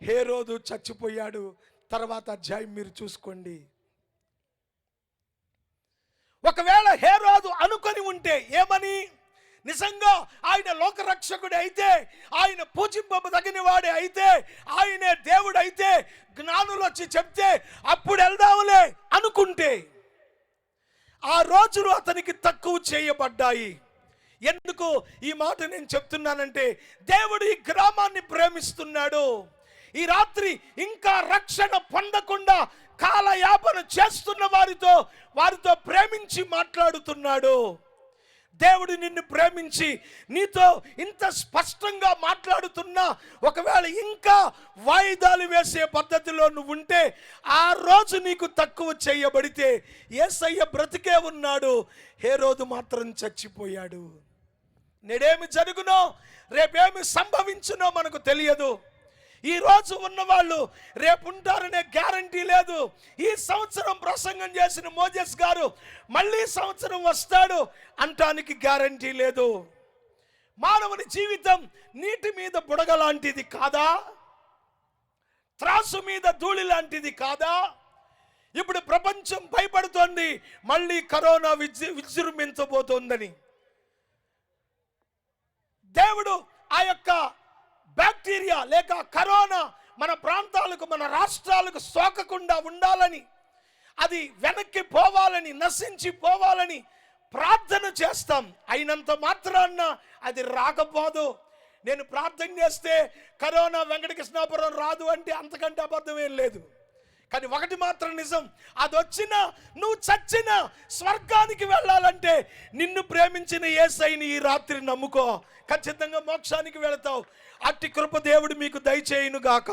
హేరోదు చచ్చిపోయాడు. తర్వాత అధ్యాయం మీరు చూసుకోండి. ఒకవేళ హేరోదు అనుకొని ఉంటే ఏమని, నిజంగా ఆయన లోకరక్షకుడే అయితే, ఆయన పూజింపదగిన వాడే అయితే, ఆయనే దేవుడు అయితే, జ్ఞానులు వచ్చి చెప్తే అప్పుడు వెళ్దాములే అనుకుంటే ఆ రోజులు అతనికి తక్కువ చేయబడ్డాయి. ఎందుకు ఈ మాట నేను చెప్తున్నానంటే దేవుడు ఈ గ్రామాన్ని ప్రేమిస్తున్నాడు. ఈ రాత్రి ఇంకా రక్షణ పొందకుండా కాలయాపన చేస్తున్న వారితో ప్రేమించి మాట్లాడుతున్నాడు. దేవుడు నిన్ను ప్రేమించి నీతో ఇంత స్పష్టంగా మాట్లాడుతున్నా ఒకవేళ ఇంకా వాయిదాలు వేసే పద్ధతిలో నువ్వు ఉంటే ఆ రోజు నీకు తక్కువ చేయబడితే యేసయ్య బ్రతికే ఉన్నాడు, హేరోదు మాత్రం చచ్చిపోయాడు. నేడేమి జరుగునో రేపేమి సంభవించునో మనకు తెలియదు. ఈ రోజు ఉన్నవాళ్ళు రేపు ఉంటారనే గ్యారంటీ లేదు. ఈ సంవత్సరం ప్రసంగం చేసిన మోజెస్ గారు మళ్ళీ సంవత్సరం వస్తాడు అంటానికి గ్యారంటీ లేదు. మానవుని జీవితం నీటి మీద బుడగ లాంటిది కాదా? త్రాసు మీద ధూళి లాంటిది కాదా? ఇప్పుడు ప్రపంచం భయపడుతోంది మళ్ళీ కరోనా విజృంభించబోతోందని. దేవుడు ఆ యొక్క బ్యాక్టీరియా లేక కరోనా మన ప్రాంతాలకు, మన రాష్ట్రాలకు సోకకుండా ఉండాలని, అది వెనక్కి పోవాలని, నశించి పోవాలని ప్రార్థన చేస్తాం. అయినంత మాత్రాన్న అది రాకపోదు. నేను ప్రార్థన చేస్తే కరోనా వెంకటకృష్ణాపురం రాదు అంటే అంతకంటే అబద్ధం ఏం లేదు. కానీ ఒకటి మాత్రం నిజం, అది వచ్చినా నువ్వు చచ్చినా స్వర్గానికి వెళ్ళాలంటే నిన్ను ప్రేమించిన యేసయ్యని ఈ రాత్రి నమ్ముకో, ఖచ్చితంగా మోక్షానికి వెళతావు. అట్టి కృప దేవుడు మీకు దయచేయును గాక.